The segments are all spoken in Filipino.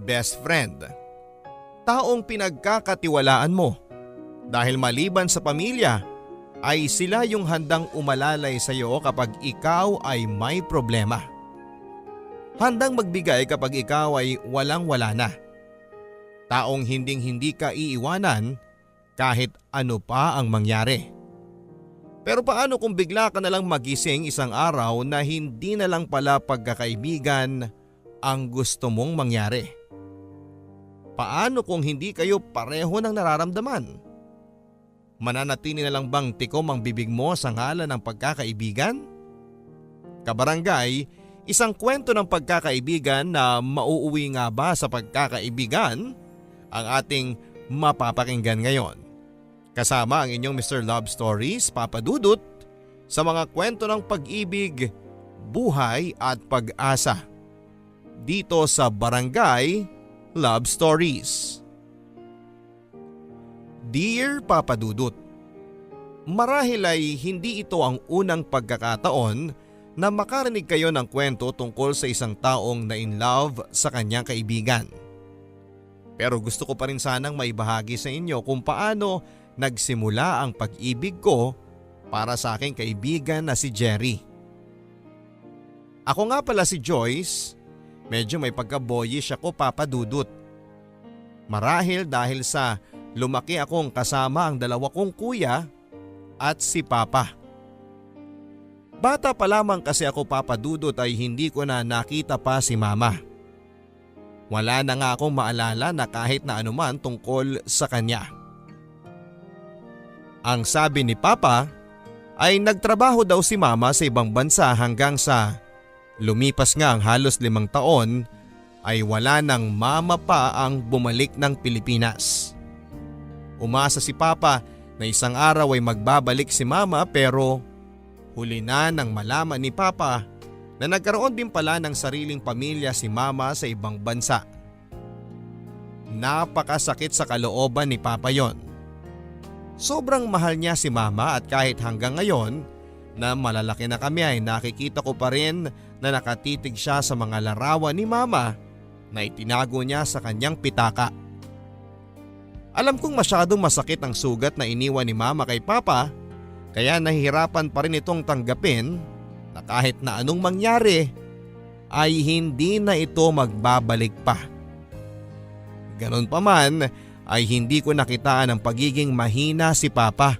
best friend. Taong pinagkakatiwalaan mo dahil maliban sa pamilya ay sila yung handang umalalay sa iyo kapag ikaw ay may problema. Handang magbigay kapag ikaw ay walang-wala na. Taong hinding-hindi ka iiwanan kahit ano pa ang mangyari. Pero paano kung bigla ka na lang magising isang araw na hindi na lang pala pagkakaibigan ang gusto mong mangyari? Paano kung hindi kayo pareho ng nararamdaman? Mananatili na lang bang tikom ang bibig mo sa ngalan ng pagkakaibigan? Kabarangay, isang kwento ng pagkakaibigan na mauuwi nga ba sa pagkakaibigan ang ating mapapakinggan ngayon. Kasama ang inyong Mr. Love Stories, Papa Dudut, sa mga kwento ng pag-ibig, buhay at pag-asa. Dito sa Barangay Love Stories. Dear Papa Dudut, marahil ay hindi ito ang unang pagkakataon na makarinig kayo ng kwento tungkol sa isang taong na in love sa kanyang kaibigan. Pero gusto ko pa rin sanang maibahagi sa inyo kung paano nagsimula ang pag-ibig ko para sa aking kaibigan na si Jerry. Ako nga pala si Joyce, medyo may pagka-boyish ako, Papa Dudut. Marahil dahil sa lumaki akong kasama ang dalawa kong kuya at si Papa. Bata pa lamang kasi ako, Papa Dudut, ay hindi ko na nakita pa si Mama. Wala na nga akong maalala na kahit na anuman tungkol sa kanya. Ang sabi ni Papa ay nagtrabaho daw si Mama sa ibang bansa hanggang sa lumipas nga ang halos 5 taon ay wala nang mama pa ang bumalik ng Pilipinas. Umasa si Papa na isang araw ay magbabalik si Mama pero huli na nang malaman ni Papa na nagkaroon din pala ng sariling pamilya si Mama sa ibang bansa. Napakasakit sa kalooban ni Papa yon. Sobrang mahal niya si Mama at kahit hanggang ngayon na malalaki na kami ay nakikita ko pa rin na nakatitig siya sa mga larawan ni Mama na itinago niya sa kanyang pitaka. Alam kong masyadong masakit ang sugat na iniwan ni Mama kay Papa kaya nahihirapan pa rin itong tanggapin na kahit na anong mangyari ay hindi na ito magbabalik pa. Ganon pa man ay hindi ko nakitaan ang pagiging mahina si Papa.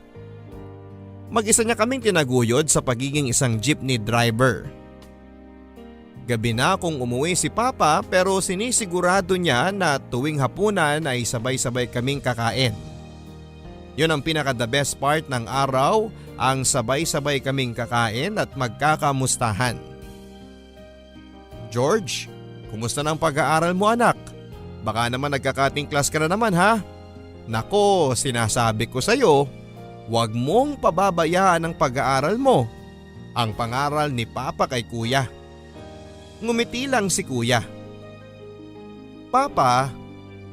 Mag-isa niya kaming tinaguyod sa pagiging isang jeepney driver. Gabi na kung umuwi si Papa pero sinisigurado niya na tuwing hapunan ay sabay-sabay kaming kakain. Yun ang pinaka-the best part ng araw, ang sabay-sabay kaming kakain at magkakamustahan. George, kumusta ng pag-aaral mo, anak? Baka naman nagkakating class ka na naman, ha? Nako, sinasabi ko sa'yo, huwag mong pababayaan ang pag-aaral mo. Ang pangaral ni Papa kay Kuya. Ngumiti lang si Kuya. Papa,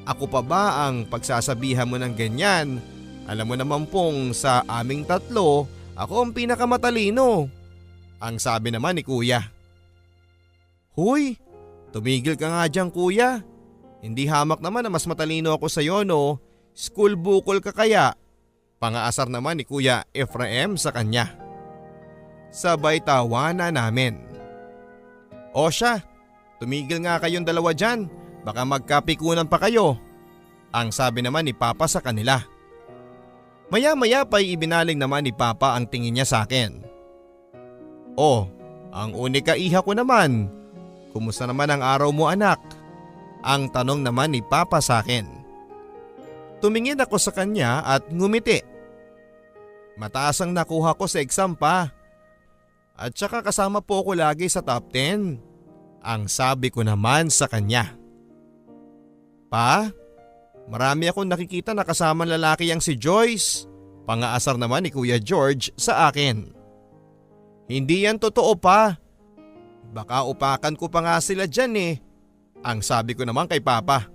ako pa ba ang pagsasabihan mo ng ganyan? Alam mo naman pong sa aming tatlo, ako ang pinakamatalino. Ang sabi naman ni Kuya. Huy, tumigil ka nga dyan, Kuya. Hindi hamak naman na mas matalino ako sa iyo, no? School bukol ka kaya? Pangaasar naman ni Kuya Efraim sa kanya. Sabay tawanan namin. O siya, tumigil nga kayong dalawa dyan, baka magkapikunan pa kayo. Ang sabi naman ni Papa sa kanila. Maya-maya pa'y ibinaling naman ni Papa ang tingin niya sa akin. Oh, ang unika iha ko naman. Kumusta naman ang araw mo, anak? Ang tanong naman ni Papa sa akin. Tumingin ako sa kanya at ngumiti. Mataas ang nakuha ko sa exam, pa. At saka kasama po ako lagi sa top 10. Ang sabi ko naman sa kanya. Pa, marami akong nakikita na kasamang lalaki yang si Joyce. Pangaasar naman ni Kuya George sa akin. Hindi yan totoo, pa. Baka upakan ko pa nga sila dyan eh. Ang sabi ko naman kay Papa.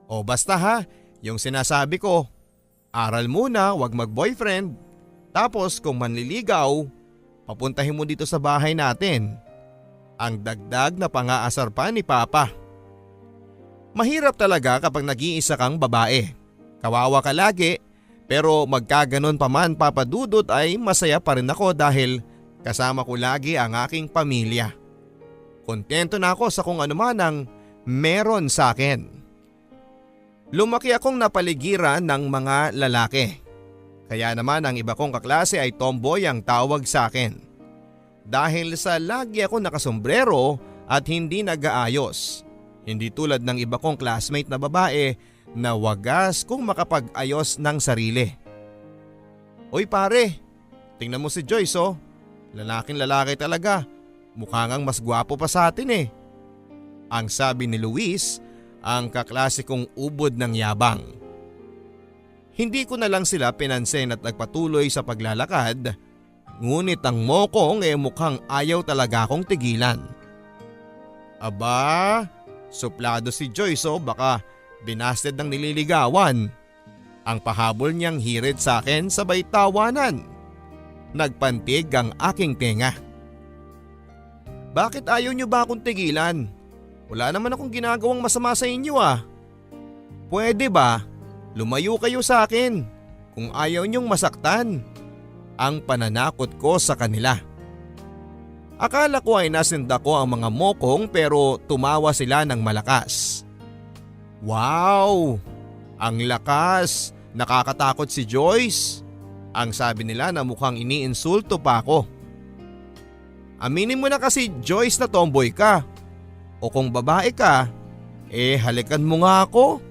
O basta ha, yung sinasabi ko. Aral muna, wag mag-boyfriend. Tapos kung manliligaw, papuntahin mo dito sa bahay natin. Ang dagdag na pangaasar pa ni Papa. Mahirap talaga kapag nag-iisa kang babae. Kawawa ka lagi, pero magkaganon pa man Papa Dudut ay masaya pa rin ako dahil kasama ko lagi ang aking pamilya. Kontento na ako sa kung ano man ang meron sa akin. Lumaki akong napaligiran ng mga lalaki. Kaya naman ang iba kong kaklase ay tomboy ang tawag sa akin. Dahil sa lagi ako nakasombrero at hindi nag-aayos. Hindi tulad ng iba kong classmate na babae na wagas kung makapag-ayos ng sarili. Oy pare, tingnan mo si Joyce oh. Lalaking lalaki talaga. Mukha ngang mas gwapo pa sa atin eh. Ang sabi ni Luis, ang kaklase kong ubod ng yabang. Hindi ko na lang sila pinansin at nagpatuloy sa paglalakad, ngunit ang mokong mukhang ayaw talaga akong tigilan. Aba, suplado si Joyce baka binasted ng nililigawan. Ang pahabol niyang hirit sa akin sabay tawanan. Nagpantig ang aking tenga. Bakit ayaw niyo ba akong tigilan? Wala naman akong ginagawang masama sa inyo ah. Pwede ba? Lumayo kayo sa akin kung ayaw niyong masaktan. Ang pananakot ko sa kanila. Akala ko ay nasinda ko ang mga mokong pero tumawa sila ng malakas. Wow! Ang lakas! Nakakatakot si Joyce. Ang sabi nila na mukhang iniinsulto pa ako. Aminin mo na kasi Joyce na tomboy ka. O kung babae ka, halikan mo nga ako.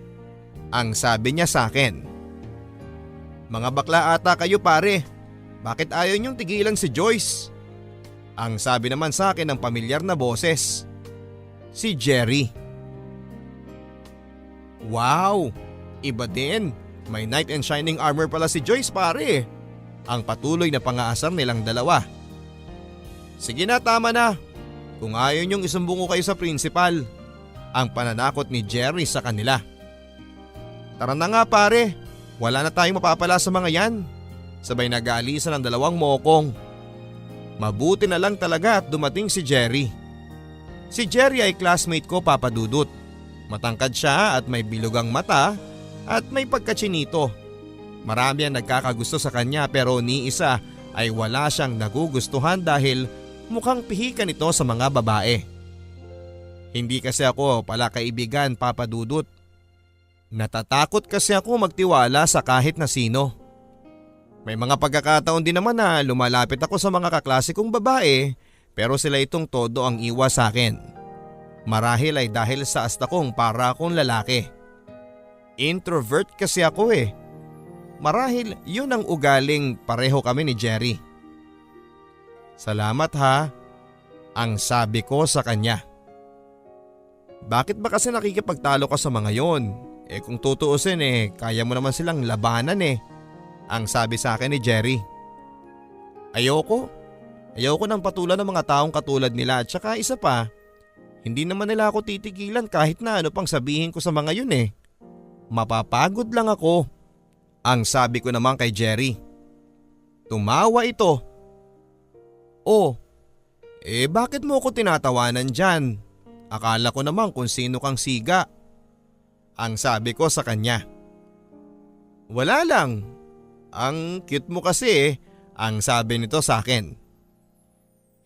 Ang sabi niya sa akin. Mga bakla ata kayo pare. Bakit ayaw niyong tigilan si Joyce? Ang sabi naman sa akin ng pamilyar na boses. Si Jerry. Wow! Iba din. May knight in shining armor pala si Joyce pare. Ang patuloy na pang-aasar nilang dalawa. Sige na, tama na. Kung ayaw niyong isumbong ko kayo sa principal. Ang pananakot ni Jerry sa kanila. Tara na nga pare, wala na tayong mapapala sa mga yan. Sabay nag-aalisan ng dalawang mokong. Mabuti na lang talaga at dumating si Jerry. Si Jerry ay classmate ko Papa Dudut. Matangkad siya at may bilugang mata at may pagkachinito. Marami ang nagkakagusto sa kanya pero ni isa ay wala siyang nagugustuhan dahil mukhang pihikan ito sa mga babae. Hindi kasi ako pala kaibigan Papa Dudut. Natatakot kasi ako magtiwala sa kahit na sino. May mga pagkakataon din naman na lumalapit ako sa mga kaklase kong babae pero sila itong todo ang iwas sa akin. Marahil ay dahil sa asta kong para akong lalaki. Introvert kasi ako eh. Marahil yun ang ugaling pareho kami ni Jerry. Salamat ha, ang sabi ko sa kanya. Bakit ba kasi nakikipagtalo ka sa mga yon? Kung tutuusin kaya mo naman silang labanan ang sabi sa akin ni Jerry. Ayoko ng patulan ng mga taong katulad nila at saka isa pa, hindi naman nila ako titigilan kahit na ano pang sabihin ko sa mga yun Mapapagod lang ako, ang sabi ko naman kay Jerry. Tumawa ito. Oh, bakit mo ako tinatawanan dyan? Akala ko naman kung sino kang siga. Ang sabi ko sa kanya. Wala lang. Ang cute mo kasi ang sabi nito sa akin.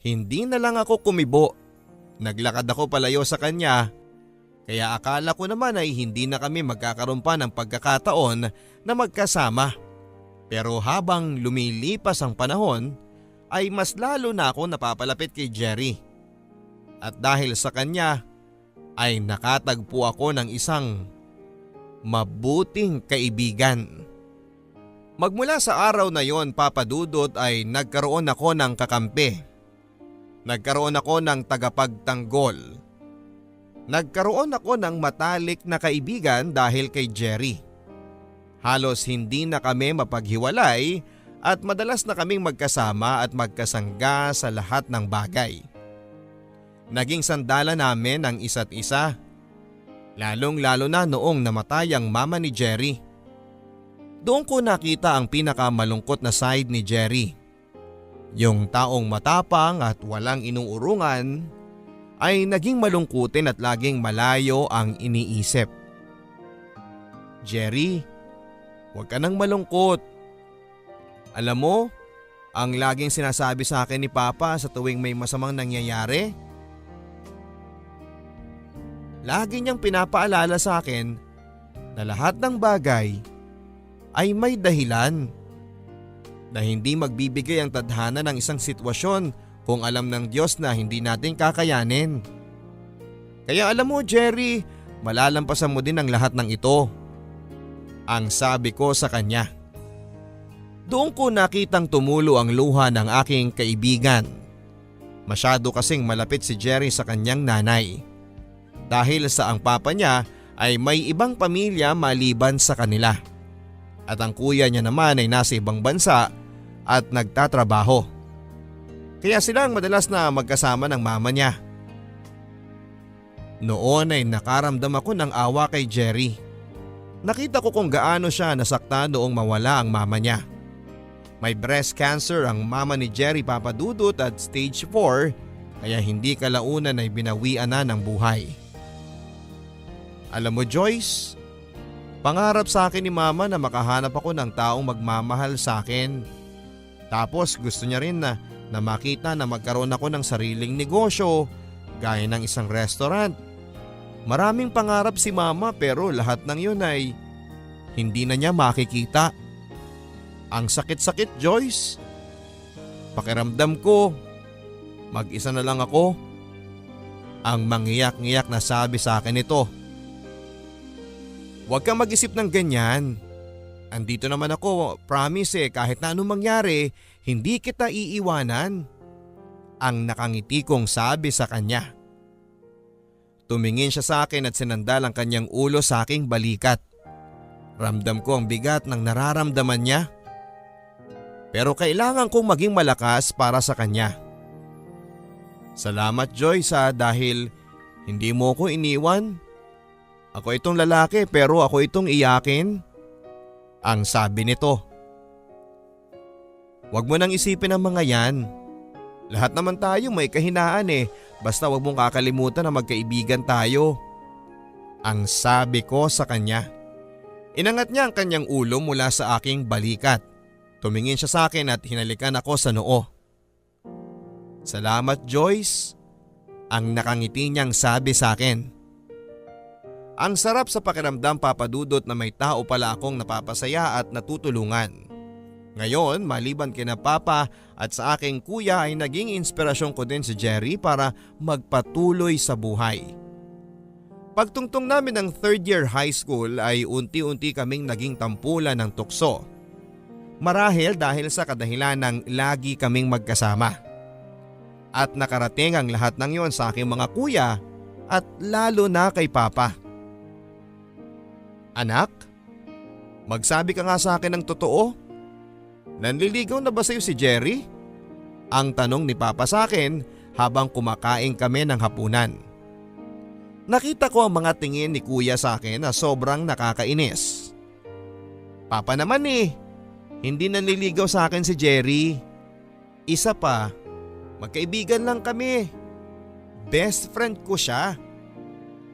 Hindi na lang ako kumibo. Naglakad ako palayo sa kanya. Kaya akala ko naman ay hindi na kami magkakaroon pa ng pagkakataon na magkasama. Pero habang lumilipas ang panahon ay mas lalo na ako napapalapit kay Jerry. At dahil sa kanya ay nakatagpo ako ng isang mabuting kaibigan. Magmula sa araw na yon Papa Dudut ay nagkaroon ako ng kakampi. Nagkaroon ako ng tagapagtanggol. Nagkaroon ako ng matalik na kaibigan dahil kay Jerry. Halos hindi na kami mapaghiwalay at madalas na kaming magkasama at magkasangga sa lahat ng bagay. Naging sandala namin ang isa't isa. Lalong-lalo na noong namatay ang mama ni Jerry. Doon ko nakita ang pinakamalungkot na side ni Jerry. Yung taong matapang at walang inuurungan ay naging malungkutin at laging malayo ang iniisip. Jerry, huwag ka nang malungkot. Alam mo, ang laging sinasabi sa akin ni Papa sa tuwing may masamang nangyayari, lagi niyang pinapaalala sa akin na lahat ng bagay ay may dahilan. Na hindi magbibigay ang tadhana ng isang sitwasyon kung alam ng Diyos na hindi natin kakayanin. Kaya alam mo Jerry, malalampasan mo din ang lahat ng ito. Ang sabi ko sa kanya. Doon ko nakitang tumulo ang luha ng aking kaibigan. Masyado kasing malapit si Jerry sa kanyang nanay. Dahil sa ang papa niya ay may ibang pamilya maliban sa kanila. At ang kuya niya naman ay nasa ibang bansa at nagtatrabaho. Kaya silang madalas na magkasama ng mama niya. Noon ay nakaramdam ako ng awa kay Jerry. Nakita ko kung gaano siya nasaktan noong mawala ang mama niya. May breast cancer ang mama ni Jerry Papadudut at stage 4 kaya hindi kalaunan ay binawian na ng buhay. Alam mo Joyce, pangarap sa akin ni mama na makahanap ako ng taong magmamahal sa akin. Tapos gusto niya rin na makita na magkaroon ako ng sariling negosyo gaya ng isang restaurant. Maraming pangarap si mama pero lahat ng yun ay hindi na niya makikita. Ang sakit-sakit Joyce. Pakiramdam ko, mag-isa na lang ako. Ang mangiyak-ngiyak na sabi sa akin ito. Huwag kang mag-isip ng ganyan. Andito naman ako, promise kahit na anong mangyari, hindi kita iiwanan. Ang nakangiti kong sabi sa kanya. Tumingin siya sa akin at sinandal ang kanyang ulo sa aking balikat. Ramdam ko ang bigat ng nararamdaman niya. Pero kailangan kong maging malakas para sa kanya. Salamat Joyce dahil hindi mo ko iniwan. Ako itong lalaki pero ako itong iyakin. Ang sabi nito. Huwag mo nang isipin ang mga yan. Lahat naman tayo may kahinaan basta huwag mong kakalimutan na magkaibigan tayo. Ang sabi ko sa kanya. Inangat niya ang kanyang ulo mula sa aking balikat. Tumingin siya sa akin at hinalikan ako sa noo. Salamat Joyce. Ang nakangiti niyang sabi sa akin. Ang sarap sa pakiramdam Papadudot na may tao pala akong napapasaya at natutulungan. Ngayon maliban kina Papa at sa aking kuya ay naging inspirasyon ko din si Jerry para magpatuloy sa buhay. Pagtungtong namin ng 3rd year high school ay unti-unti kaming naging tampulan ng tukso. Marahil dahil sa kadahilan ng lagi kaming magkasama. At nakarating ang lahat ng yon sa aking mga kuya at lalo na kay Papa. Anak, magsabi ka nga sa akin ng totoo. Nanliligaw na ba sa'yo si Jerry? Ang tanong ni Papa sa akin habang kumakain kami ng hapunan. Nakita ko ang mga tingin ni kuya sa akin na sobrang nakakainis. Papa naman hindi nanliligaw sa akin si Jerry. Isa pa, magkaibigan lang kami. Best friend ko siya.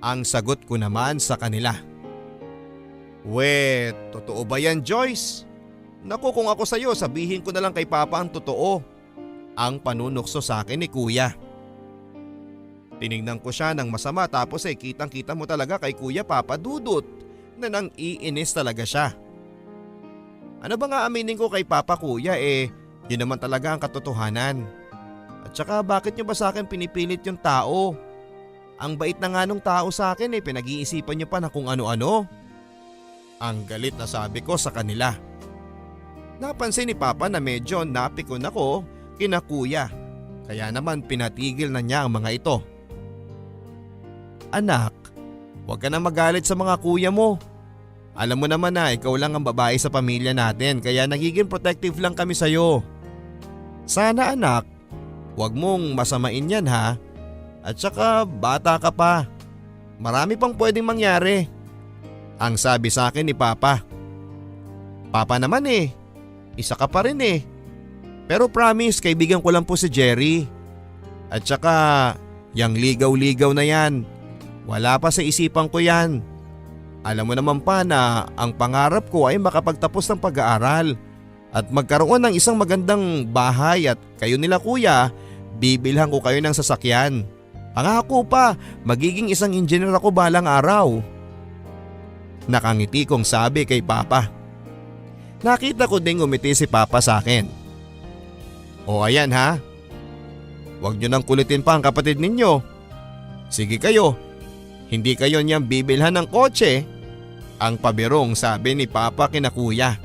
Ang sagot ko naman sa kanila. Totoo ba yan Joyce? Naku kung ako sa'yo sabihin ko na lang kay Papa ang totoo. Ang panunukso sa akin ni kuya. Tinignan ko siya ng masama tapos kitang-kita mo talaga kay Kuya Papadudut na nang iinis talaga siya. Ano ba nga aminin ko kay Papa kuya yun naman talaga ang katotohanan. At saka bakit niyo ba sa akin pinipilit yung tao? Ang bait na nga nung tao sa akin pinag-iisipan niyo pa na kung ano-ano. Ang galit na sabi ko sa kanila. Napansin ni Papa na medyo napikon ako kina kuya. Kaya naman pinatigil na niya ang mga ito. Anak, huwag ka na magalit sa mga kuya mo. Alam mo naman na ikaw lang ang babae sa pamilya natin kaya nagiging protective lang kami sa'yo. Sana anak, huwag mong masamain yan ha. At saka bata ka pa. Marami pang pwedeng mangyari. Ang sabi sa akin ni Papa. Papa naman isa ka pa rin Pero promise kaibigan ko lang po si Jerry. At saka yang ligaw-ligaw na yan. Wala pa sa isipan ko yan. Alam mo naman pa na ang pangarap ko ay makapagtapos ng pag-aaral at magkaroon ng isang magandang bahay at kayo nila kuya, bibilhan ko kayo ng sasakyan. Pangako pa, magiging isang engineer ako balang araw. Nakangiti kong sabi kay Papa. Nakita ko ding umiti si Papa sa akin. O ayan ha, huwag nyo nang kulitin pa ang kapatid ninyo. Sige kayo, hindi kayo niyang bibilhan ng kotse. Ang pabirong sabi ni Papa kina kuya.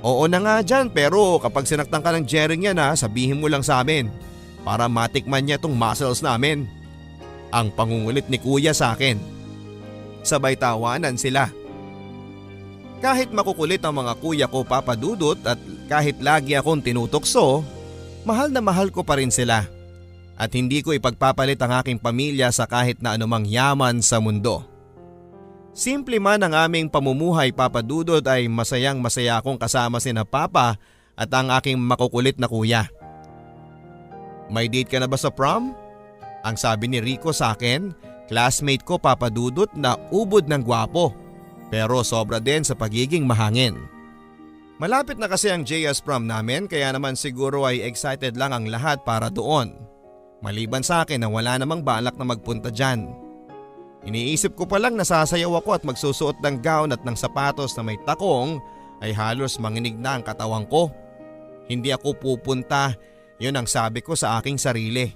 Oo na nga dyan, pero kapag sinaktan ka ng Jering yan ha, sabihin mo lang sa amin para matikman niya tong muscles namin. Ang pangungulit ni kuya sa akin. Sabay tawanan sila. Kahit makukulit ang mga kuya ko Papa Dudut at kahit lagi akong tinutokso, mahal na mahal ko pa rin sila. At hindi ko ipagpapalit ang aking pamilya sa kahit na anumang yaman sa mundo. Simple man ang aming pamumuhay Papa Dudut ay masayang masaya akong kasama sina Papa at ang aking makukulit na kuya. May date ka na ba sa prom? Ang sabi ni Rico sa akin, classmate ko Papa Dudut na ubod ng gwapo. Pero sobra din sa pagiging mahangin. Malapit na kasi ang JS prom namin kaya naman siguro ay excited lang ang lahat para doon. Maliban sa akin na wala namang balak na magpunta dyan. Iniisip ko pa lang nasasayaw ako at magsusuot ng gown at ng sapatos na may takong ay halos manginig na ang katawan ko. Hindi ako pupunta, yun ang sabi ko sa aking sarili.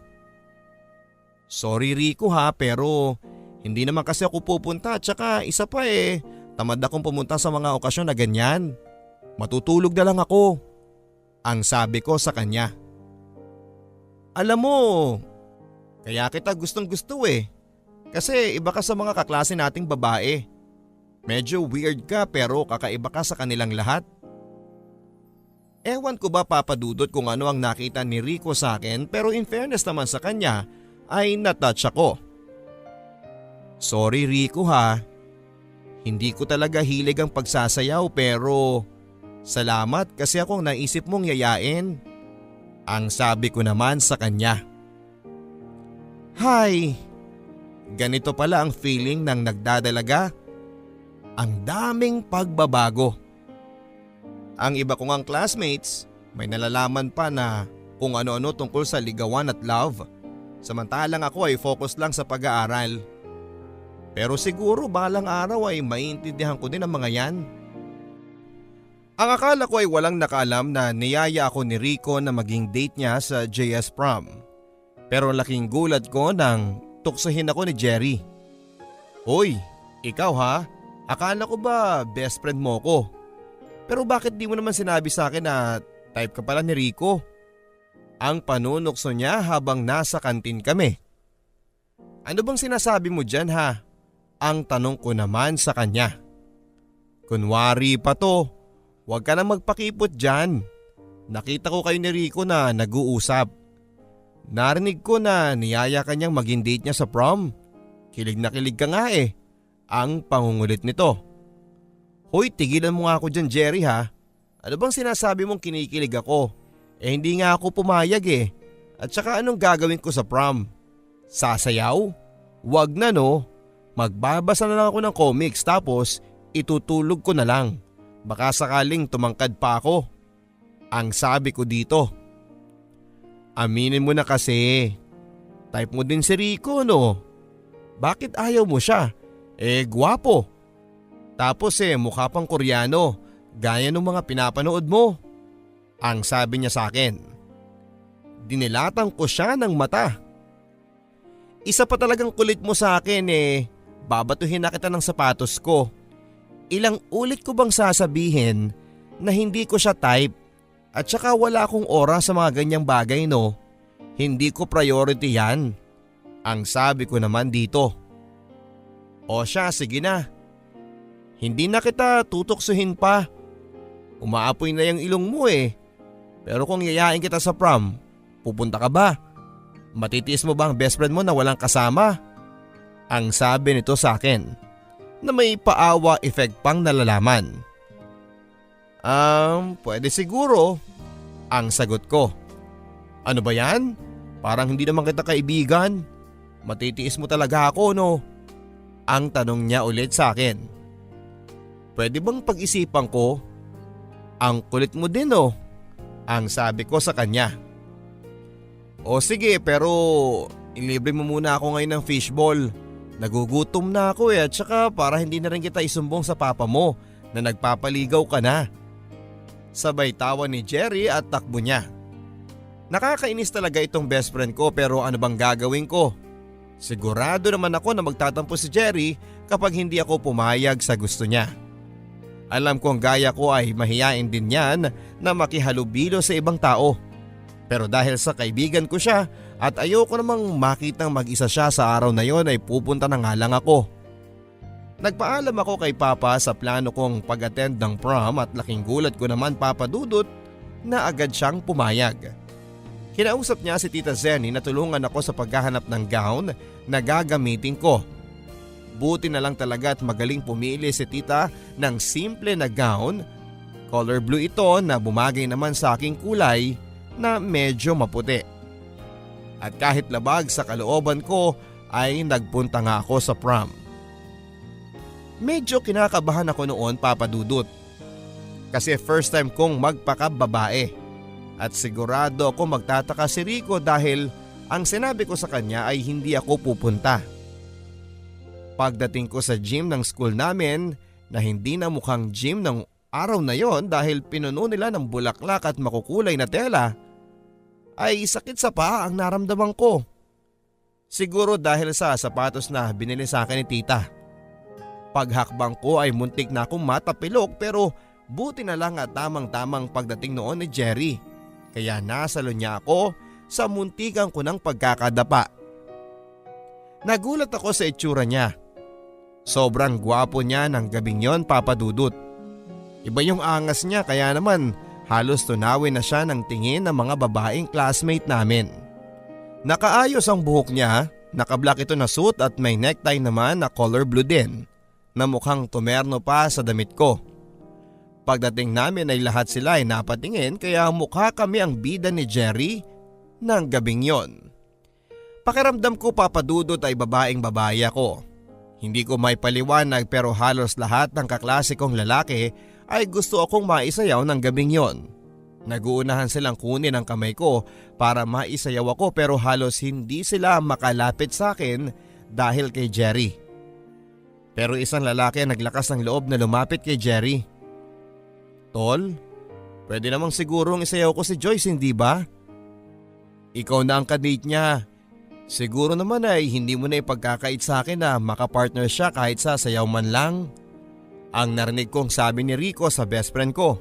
Sorry Rico ha, pero hindi naman kasi ako pupunta at saka isa pa tamad akong pumunta sa mga okasyon na ganyan. Matutulog na lang ako. Ang sabi ko sa kanya. Alam mo, kaya kita gustong gusto Kasi iba ka sa mga kaklase nating babae. Medyo weird ka pero kakaiba ka sa kanilang lahat. Ewan ko ba Papa Dudut kung ano ang nakita ni Rico sa akin pero in fairness naman sa kanya ay natouch ako. Sorry Rico ha. Hindi ko talaga hilig ang pagsasayaw pero salamat kasi akong naisip mong yayain. Ang sabi ko naman sa kanya. Hay, ganito pala ang feeling ng nagdadalaga. Ang daming pagbabago. Ang iba kong ang classmates may nalalaman pa na kung ano-ano tungkol sa ligawan at love. Samantalang ako ay focus lang sa pag-aaral. Pero siguro balang araw ay maintindihan ko din ang mga yan. Ang akala ko ay walang nakaalam na niyaya ako ni Rico na maging date niya sa JS prom. Pero laking gulat ko nang tuksohin ako ni Jerry. Hoy, ikaw ha? Akala ko ba best friend mo ko? Pero bakit di mo naman sinabi sa akin na type ka pala ni Rico? Ang panunokso niya habang nasa kantin kami. Ano bang sinasabi mo dyan ha? Ang tanong ko naman sa kanya. Kunwari pa to, huwag ka na magpakipot dyan. Nakita ko kayo ni Rico na nag-uusap. Narinig ko na niyaya kanyang maging date niya sa prom. Kilig na kilig ka nga Ang pangungulit nito. Hoy, tigilan mo nga ako dyan Jerry ha. Ano bang sinasabi mong kinikilig ako? Hindi nga ako pumayag At saka anong gagawin ko sa prom? Sasayaw? Wag na no. Magbabasa na lang ako ng comics tapos itutulog ko na lang. Baka sakaling tumangkad pa ako. Ang sabi ko dito. Aminin mo na kasi. Type mo din si Rico no? Bakit ayaw mo siya? Gwapo. Tapos mukha pang Koreano. Gaya ng mga pinapanood mo. Ang sabi niya sa akin. Dinilatang ko siya ng mata. Isa pa talagang kulit mo sa akin babatuhin na kita ng sapatos ko. Ilang ulit ko bang sasabihin na hindi ko siya type at saka wala akong oras sa mga ganyang bagay no? Hindi ko priority yan. Ang sabi ko naman dito. O siya, sige na. Hindi na kita tutoksuhin pa. Umaapoy na yung ilong mo Pero kung yayain kita sa prom, pupunta ka ba? Matitiis mo ba ang best friend mo na walang kasama? Ang sabi nito sa akin na may paawa effect pang nalalaman. Pwede siguro. Ang sagot ko. Ano ba yan? Parang hindi naman kita kaibigan. Matitiis mo talaga ako no? Ang tanong niya ulit sa akin. Pwede bang pag-isipan ko? Ang kulit mo din oh. Ang sabi ko sa kanya. O sige, pero ilibre mo muna ako ngayon ng fishball. Nagugutom na ako at saka para hindi na rin kita isumbong sa papa mo na nagpapaligaw ka na. Sabay tawa ni Jerry at takbo niya. Nakakainis talaga itong best friend ko pero ano bang gagawin ko? Sigurado naman ako na magtatampo si Jerry kapag hindi ako pumayag sa gusto niya. Alam kong gaya ko ay mahiyain din yan na makihalubilo sa ibang tao. Pero dahil sa kaibigan ko siya at ayoko namang makitang mag-isa siya sa araw na yon ay pupunta na nga lang ako. Nagpaalam ako kay Papa sa plano kong pag-attend ng prom at laking gulat ko naman Papa Dudut na agad siyang pumayag. Kinausap niya si Tita Zenny na tulungan ako sa paghahanap ng gown na gagamitin ko. Buti na lang talaga at magaling pumili si Tita ng simple na gown. Color blue ito na bumagay naman sa aking kulay na medyo maputi. At kahit labag sa kalooban ko ay nagpunta nga ako sa prom. Medyo kinakabahan ako noon Papa Dudut. Kasi first time kong magpakababae. At sigurado ako magtataka si Rico dahil ang sinabi ko sa kanya ay hindi ako pupunta. Pagdating ko sa gym ng school namin na hindi na mukhang gym ng araw na yon dahil pinuno nila ng bulaklak at makukulay na tela, ay sakit sa paa ang naramdaman ko. Siguro dahil sa sapatos na binili sa akin ni Tita. Paghakbang ko ay muntik na akong matapilok pero buti na lang at tamang-tamang pagdating noon ni Jerry. Kaya nasalo niya ako sa muntikan ko ng pagkakadapa. Nagulat ako sa itsura niya. Sobrang gwapo niya ng gabing yon Papa Dudut. Iba yung angas niya kaya naman halos tunawin na siya ng tingin ng mga babaeng classmate namin. Nakaayos ang buhok niya, nakablock ito na suit at may necktie naman na color blue din na mukhang tumerno pa sa damit ko. Pagdating namin ay lahat sila ay napatingin kaya mukha kami ang bida ni Jerry ng gabing yon. Pakiramdam ko Papa Dudut ay babaeng babae ako. Hindi ko may paliwanag pero halos lahat ng kaklase kong lalaki ay gusto akong maisayaw ng gabing yon. Naguunahan silang kunin ang kamay ko para maisayaw ako pero halos hindi sila makalapit sa akin dahil kay Jerry. Pero isang lalaki ang naglakas ng loob na lumapit kay Jerry. Tol, pwede namang sigurong isayaw ko si Joyce hindi ba? Ikaw na ang kadate niya. Siguro naman ay hindi mo na ipagkakait sa akin na makapartner siya kahit sa sayaw man lang. Ang narinig kong sabi ni Rico sa best friend ko.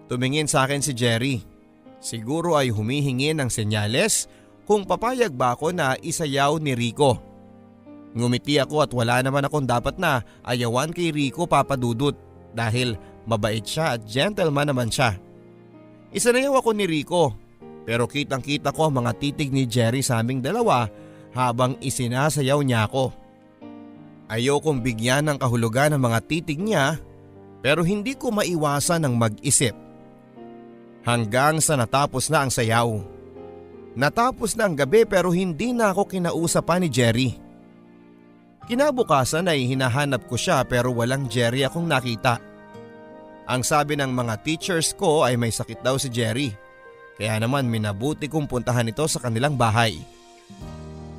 Tumingin sa akin si Jerry. Siguro ay humihingi ng senyales kung papayag ba ako na isayaw ni Rico. Ngumiti ako at wala naman akong dapat na ayawan kay Rico Papa Dudut dahil mabait siya at gentleman naman siya. Isanayaw ako ni Rico pero kitang kita ko ang mga titig ni Jerry sa aming dalawa habang isinasayaw niya ako. Ayokong bigyan ng kahulugan ng mga titig niya pero hindi ko maiwasan ng mag-isip. Hanggang sa natapos na ang sayaw. Natapos na ang gabi pero hindi na ako kinausap pa ni Jerry. Kinabukasan ay hinahanap ko siya pero walang Jerry akong nakita. Ang sabi ng mga teachers ko ay may sakit daw si Jerry. Kaya naman minabuti kong puntahan ito sa kanilang bahay.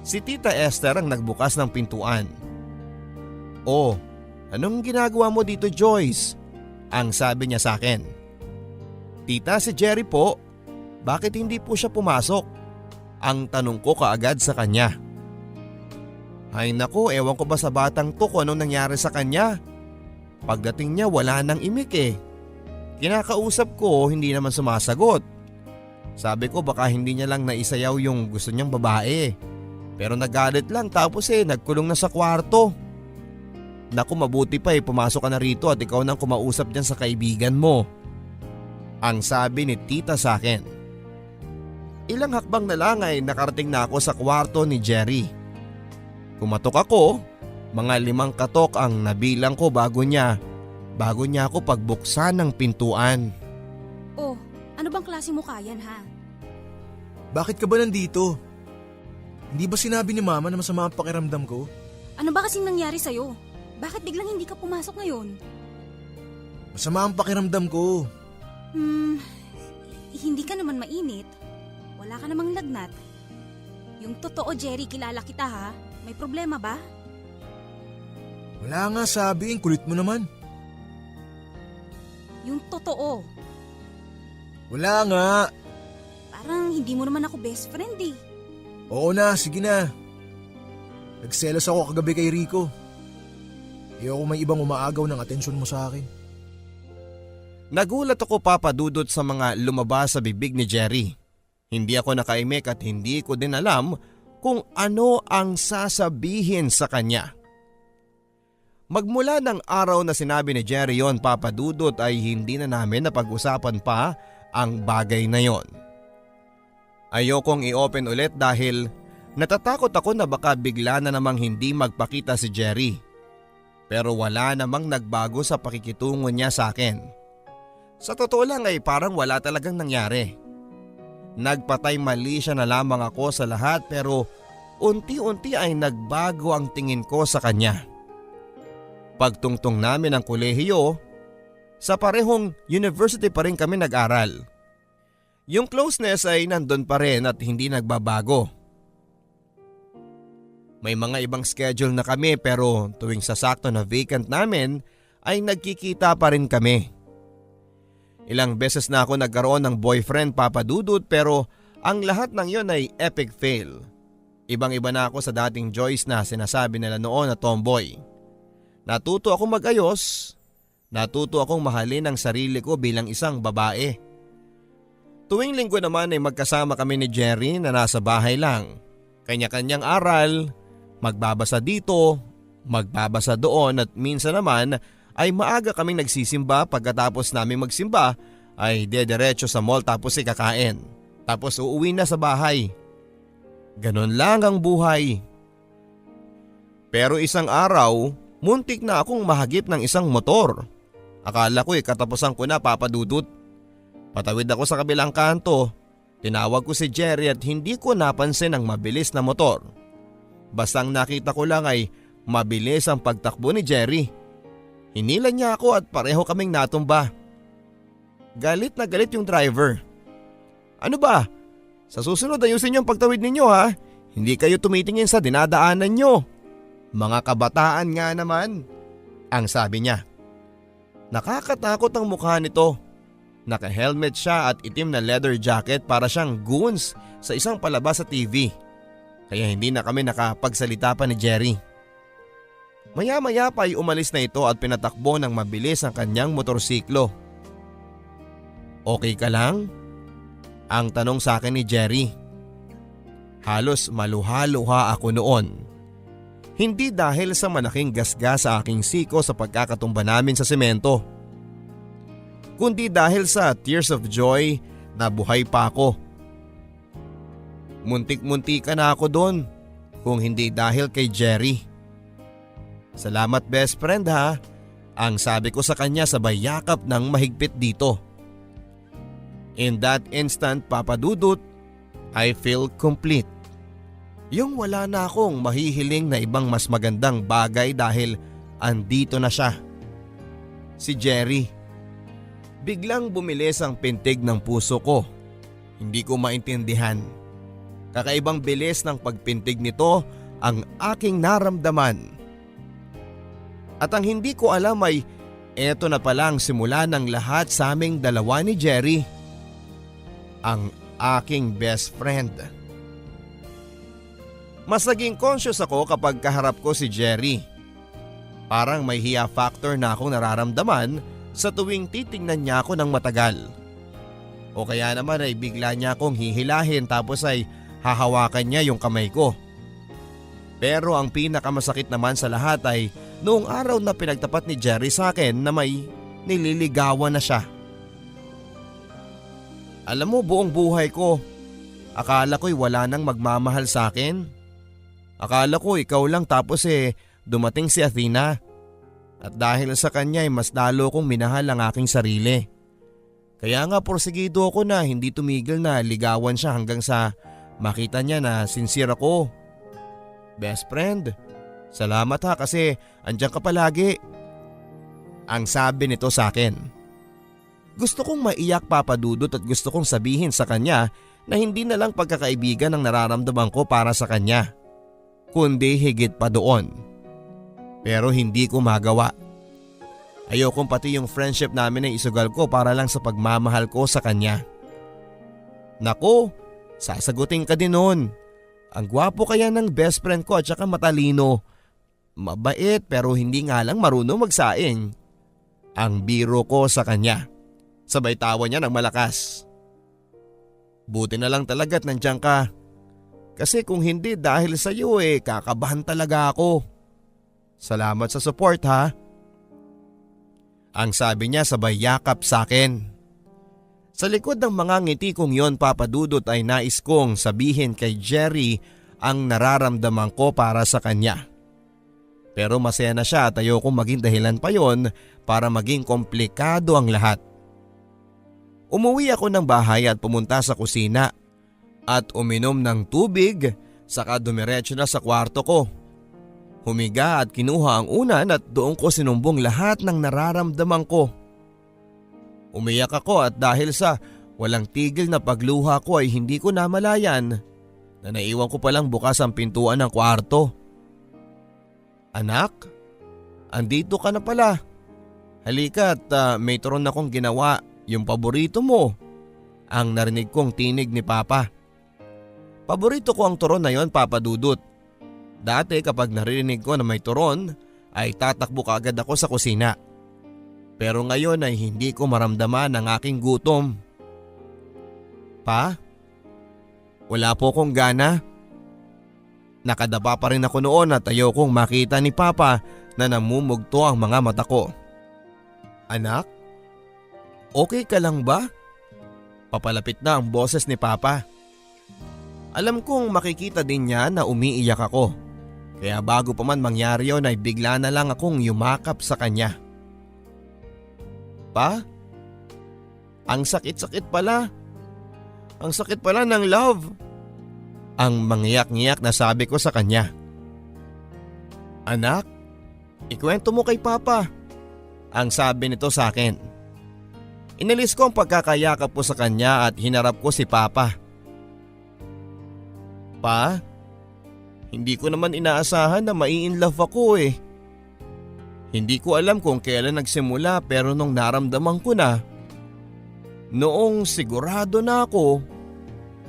Si Tita Esther ang nagbukas ng pintuan. "Oh, anong ginagawa mo dito Joyce?" Ang sabi niya sa akin. "Tita, si Jerry po. Bakit hindi po siya pumasok?" Ang tanong ko kaagad sa kanya. Ay naku, ewan ko ba sa batang to kung anong nangyari sa kanya. Pagdating niya wala nang imik eh. Kinakausap ko hindi naman sumasagot. Sabi ko baka hindi niya lang naisayaw yung gusto niyang babae. Pero nagalit lang tapos nagkulong na sa kwarto. Naku, mabuti pa pumasok ka na rito at ikaw nang kumausap diyan sa kaibigan mo. Ang sabi ni Tita sa akin. Ilang hakbang na lang ay nakarating na ako sa kwarto ni Jerry. Kumatok ako, mga 5 katok ang nabilang ko bago niya ako pagbuksan ng pintuan. Oh, ano bang klase mukha yan ha? Bakit ka ba nandito? Hindi ba sinabi ni Mama na masama ang pakiramdam ko? Ano ba kasing nangyari sa'yo? Bakit biglang hindi ka pumasok ngayon? Masama ang pakiramdam ko. Hindi ka naman mainit. Wala ka namang lagnat. Yung totoo, Jerry, kilala kita ha. May problema ba? Wala nga sabi, ang kulit mo naman. Yung totoo. Wala nga. Parang hindi mo naman ako best friend eh. Oo na, sige na. Nagselos ako kagabi kay Rico. Ayoko may ibang umaagaw ng atensyon mo sa akin. Nagulat ako papadudot sa mga lumabas sa bibig ni Jerry. Hindi ako nakaimik at hindi ko din alam kung ano ang sasabihin sa kanya. Magmula ng araw na sinabi ni Jerry yon, papadudot, ay hindi na namin napag-usapan pa ang bagay na yon. Ayokong i-open ulit dahil natatakot ako na baka bigla na namang hindi magpakita si Jerry. Pero wala namang nagbago sa pakikitungo niya sa akin. Sa totoo lang ay parang wala talagang nangyari. Nagpatay mali siya na lamang ako sa lahat pero unti-unti ay nagbago ang tingin ko sa kanya. Pagtungtong namin ng kolehiyo, sa parehong university pa rin kami nag-aral. Yung closeness ay nandun pa rin at hindi nagbabago. May mga ibang schedule na kami pero tuwing sasakto na vacant namin ay nagkikita pa rin kami. Ilang beses na ako nagkaroon ng boyfriend, papadudot, pero ang lahat ng yon ay epic fail. Ibang-iba na ako sa dating Joyce na sinasabi nila noon na tomboy. Natuto akong mag-ayos, natuto akong mahalin ang sarili ko bilang isang babae. Tuwing linggo naman ay magkasama kami ni Jerry na nasa bahay lang. Kanya-kanyang aral, magbabasa dito, magbabasa doon at minsan naman ay maaga kaming nagsisimba, pagkatapos namin magsimba ay dediretso sa mall tapos kakain. Tapos uuwi na sa bahay. Ganon lang ang buhay. Pero isang araw, muntik na akong mahagip ng isang motor. Akala ko katapusan ko na, papadudot. Patawid ako sa kabilang kanto. Tinawag ko si Jerry at hindi ko napansin ang mabilis na motor. Bastang nakita ko lang ay mabilis ang pagtakbo ni Jerry. Hinila niya ako at pareho kaming natumba. Galit na galit yung driver. Ano ba? Sa susunod ayusin yung pagtawid ninyo ha. Hindi kayo tumitingin sa dinadaanan nyo. Mga kabataan nga naman, ang sabi niya. Nakakatakot ang mukha nito. Naka-helmet siya at itim na leather jacket para siyang goons sa isang palabas sa TV. Kaya hindi na kami nakapagsalita pa ni Jerry. Maya-maya pa ay umalis na ito at pinatakbo ng mabilis ang kanyang motorsiklo. Okay ka lang? Ang tanong sa akin ni Jerry. Halos maluha-luha ako noon. Hindi dahil sa malaking gasgas sa aking siko sa pagkakatumba namin sa semento, kundi dahil sa tears of joy na buhay pa ako. Muntik-muntika na ako doon kung hindi dahil kay Jerry. Salamat best friend ha, ang sabi ko sa kanya sabay yakap ng mahigpit dito. In that instant, papadudot, I feel complete. Yung wala na akong mahihiling na ibang mas magandang bagay dahil andito na siya. Si Jerry. Biglang bumilis ang pintig ng puso ko. Hindi ko maintindihan. Kakaibang bilis ng pagpintig nito ang aking naramdaman. At ang hindi ko alam ay eto na palang simula ng lahat sa aming dalawa ni Jerry. Ang aking best friend. Mas naging conscious ako kapag kaharap ko si Jerry. Parang may hiya factor na akong nararamdaman sa tuwing titingnan niya ako ng matagal. O kaya naman ay bigla niya akong hihilahin tapos ay hahawakan niya yung kamay ko. Pero ang pinakamasakit naman sa lahat ay noong araw na pinagtapat ni Jerry sa akin na may nililigawan na siya. Alam mo, buong buhay ko, akala ko'y wala nang magmamahal sa akin. Akala ko ikaw lang tapos dumating si Athena. At dahil sa kanya ay mas lalo kong minahal ang aking sarili. Kaya nga porsigido ako na hindi tumigil na ligawan siya hanggang sa makita niya na sincere ako. Best friend, Salamat ha kasi andyan ka palagi. Ang sabi nito sa akin. Gusto kong maiyak Papa Dudut at gusto kong sabihin sa kanya na hindi na lang pagkakaibigan ang nararamdaman ko para sa kanya, kundi higit pa doon. Pero hindi ko magawa. Ayokong pati yung friendship namin ay isugal ko para lang sa pagmamahal ko sa kanya. Nako, sasagutin ka din noon. Ang gwapo kaya ng best friend ko at saka matalino. Mabait pero hindi nga lang marunong magsaing. Ang biro ko sa kanya. Sabay tawa niya ng malakas. Buti na lang talaga't nandiyan ka. Kasi kung hindi dahil sa iyo kakabahan talaga ako. Salamat sa support ha. Ang sabi niya sabay yakap sa akin. Sa likod ng mga ngiti kong yon Papa Dudut ay nais kong sabihin kay Jerry ang nararamdaman ko para sa kanya. Pero masaya na siya at ayokong maging dahilan pa yon para maging komplikado ang lahat. Umuwi ako ng bahay at pumunta sa kusina at uminom ng tubig saka dumiretso na sa kwarto ko. Humiga at kinuha ang unan at doon ko sinumbong lahat ng nararamdaman ko. Umiyak ako at dahil sa walang tigil na pagluha ko ay hindi ko namalayan na naiwan ko palang bukas ang pintuan ng kwarto. Anak, andito ka na pala. Halika at may turon akong ginawa, yung paborito mo. Ang narinig kong tinig ni Papa. Paborito ko ang turon na yon Papa Dudut. Dati kapag narinig ko na may turon ay tatakbo kaagad ako sa kusina. Pero ngayon ay hindi ko maramdaman ang aking gutom. Pa? Wala po akong gana. Nakadapa pa rin ako noon at ayokong makita ni Papa na namumugto ang mga mata ko. Anak? Okay ka lang ba? Papalapit na ang boses ni Papa. Alam kong makikita din niya na umiiyak ako. Kaya bago pa man mangyari yun ay bigla na lang akong yumakap sa kanya. Pa? Ang sakit-sakit pala. Ang sakit pala ng love. Ang mangiyak-ngiyak na sabi ko sa kanya. Anak, ikwento mo kay Papa. Ang sabi nito sa akin. Inalis ko ang pagkakayakap ko sa kanya at hinarap ko si Papa. Pa? Hindi ko naman inaasahan na mai-inlove ako Hindi ko alam kung kailan nagsimula pero nung naramdaman ko na, noong sigurado na ako,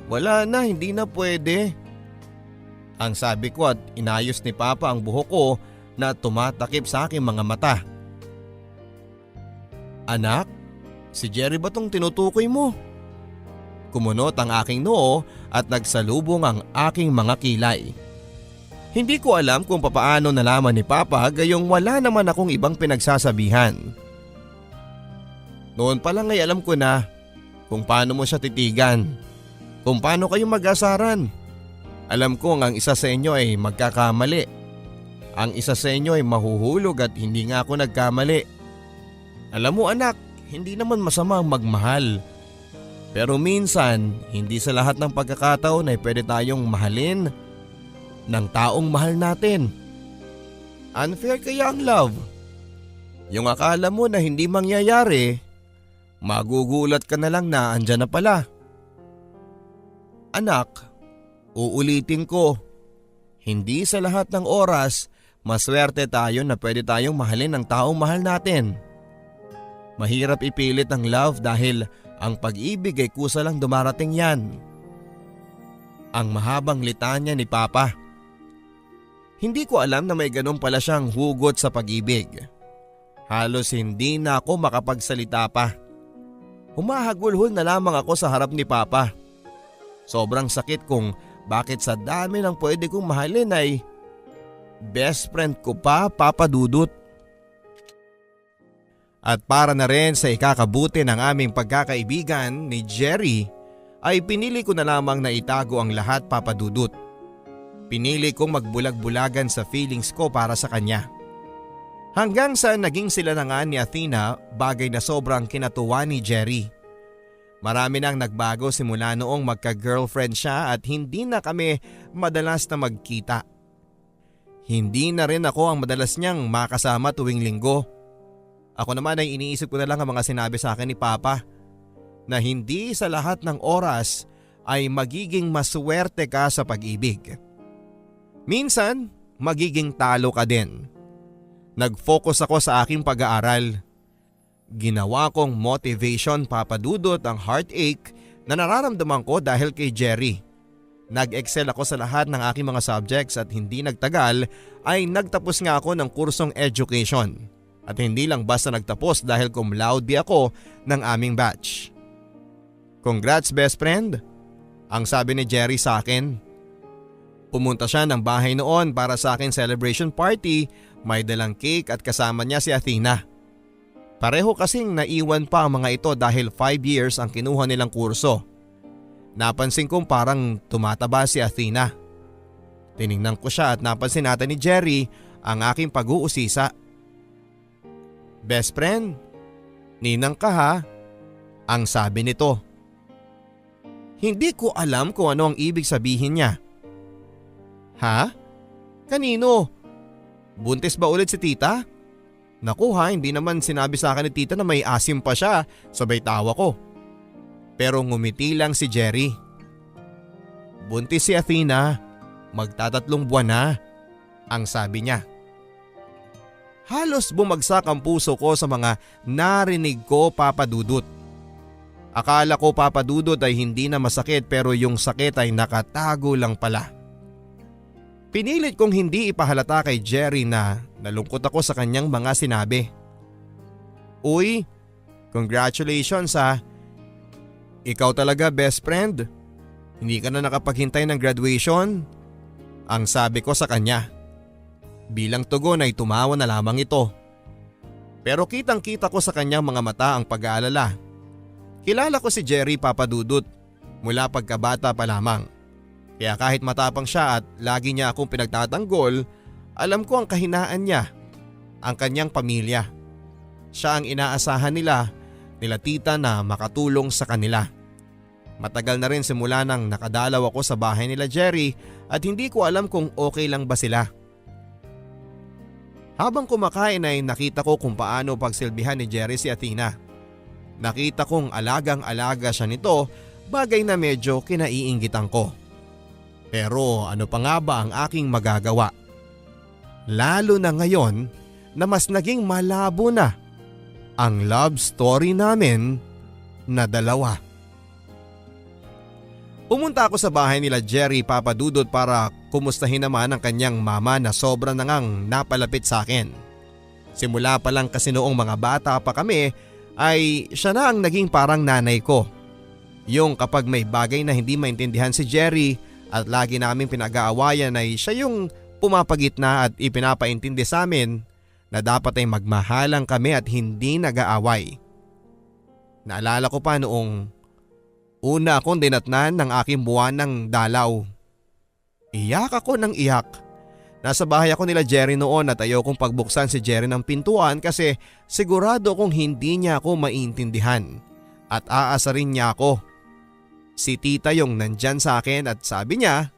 wala na, hindi na pwede. Ang sabi ko at inayos ni Papa ang buhok ko na tumatakip sa aking mga mata. Anak, si Jerry ba tong tinutukoy mo? Kumunot ang aking noo at nagsalubong ang aking mga kilay. Hindi ko alam kung papaano nalaman ni Papa gayong wala naman akong ibang pinagsasabihan. Noon pa lang ay alam ko na kung paano mo siya titigan, kung paano kayo mag-asaran. Alam kong ang isa sa inyo ay magkakamali. Ang isa sa inyo ay mahuhulog at hindi nga ako nagkamali. Alam mo anak, hindi naman masama ang magmahal. Pero minsan, hindi sa lahat ng pagkakataon ay pwede tayong mahalin ng taong mahal natin. Unfair kaya ang love. Yung akala mo na hindi mangyayari, magugulat ka na lang na andyan na pala. Anak, uulitin ko, hindi sa lahat ng oras maswerte tayo na pwede tayong mahalin ng taong mahal natin. Mahirap ipilit ang love dahil ang pag-ibig ay kusa lang dumarating yan. Ang mahabang litanya ni Papa. Hindi ko alam na may ganun pala siyang hugot sa pag-ibig. Halos hindi na ako makapagsalita pa. Humahagulhol na lamang ako sa harap ni Papa. Sobrang sakit kung bakit sa dami ng pwede kong mahalin ay best friend ko pa, Papa Dudut. At para na rin sa ikakabuti ng aming pagkakaibigan ni Jerry ay pinili ko na lamang na itago ang lahat, Papa Dudut. Pinili kong magbulag-bulagan sa feelings ko para sa kanya. Hanggang sa naging sila na nga ni Athena, bagay na sobrang kinatuwa ni Jerry. Marami nang nagbago simula noong magka-girlfriend siya at hindi na kami madalas na magkita. Hindi na rin ako ang madalas niyang makasama tuwing linggo. Ako naman ay iniisip ko na lang ang mga sinabi sa akin ni Papa na hindi sa lahat ng oras ay magiging maswerte ka sa pag-ibig. Minsan, magiging talo ka din. Nag-focus ako sa aking pag-aaral. Ginawa kong motivation, Papa Dudut, ang heartache na nararamdaman ko dahil kay Jerry. Nag-excel ako sa lahat ng aking mga subjects at hindi nagtagal ay nagtapos nga ako ng kursong education. At hindi lang basta nagtapos dahil cum laude ako ng aming batch. Congrats best friend, ang sabi ni Jerry sa akin. Pumunta siya ng bahay noon para sa aking celebration party, may dalang cake at kasama niya si Athena. Pareho kasing naiwan pa ang mga ito dahil 5 years ang kinuha nilang kurso. Napansin kong parang tumataba si Athena. Tiningnan ko siya at napansin natin ni Jerry ang aking pag-uusisa. Best friend, ninang ka ha, ang sabi nito. Hindi ko alam kung ano ang ibig sabihin niya. Ha? Kanino? Buntis ba ulit si tita? Naku ha, hindi naman sinabi sa akin ni tita na may asim pa siya, sabay tawa ko. Pero ngumiti lang si Jerry. Buntis si Athena, magtatatlong buwan na, ang sabi niya. Halos bumagsak ang puso ko sa mga narinig ko, Papa Dudut. Akala ko, Papa Dudut, ay hindi na masakit pero yung sakit ay nakatago lang pala. Pinilit kong hindi ipahalata kay Jerry na nalungkot ako sa kanyang mga sinabi. Uy, congratulations ha. Ikaw talaga best friend. Hindi ka na nakapaghintay ng graduation? Ang sabi ko sa kanya. Bilang tugon ay tumawa na lamang ito. Pero kitang kita ko sa kanyang mga mata ang pag-aalala. Kilala ko si Jerry, Papa Dudut, mula pagkabata pa lamang. Kaya kahit matapang siya at lagi niya akong pinagtatanggol, alam ko ang kahinaan niya, ang kanyang pamilya. Siya ang inaasahan nila tita na makatulong sa kanila. Matagal na rin simula nang nakadalaw ako sa bahay nila Jerry at hindi ko alam kung okay lang ba sila. Habang kumakain ay nakita ko kung paano pagsilbihan ni Jerry si Athena. Nakita kong alagang-alaga siya nito, bagay na medyo kinaiinggitan ko. Pero ano pa nga ba ang aking magagawa? Lalo na ngayon na mas naging malabo na ang love story namin na dalawa. Pumunta ako sa bahay nila Jerry, Papa Dudut, para kumustahin naman ang kanyang mama na sobra na ngang napalapit sa akin. Simula pa lang kasi noong mga bata pa kami ay siya na ang naging parang nanay ko. Yung kapag may bagay na hindi maintindihan si Jerry at lagi naming pinag-aawayan ay siya yung pumapagitna at ipinapaintindi sa amin na dapat ay magmahalang kami at hindi nag-aaway. Naalala ko pa noong una akong dinatnan ng aking buwan ng dalaw. Iyak ako ng iyak. Nasa bahay ako nila Jerry noon at ayaw kong pagbuksan si Jerry ng pintuan kasi sigurado kong hindi niya ako maintindihan at aasarin niya ako. Si tita yung nandyan sa akin at sabi niya,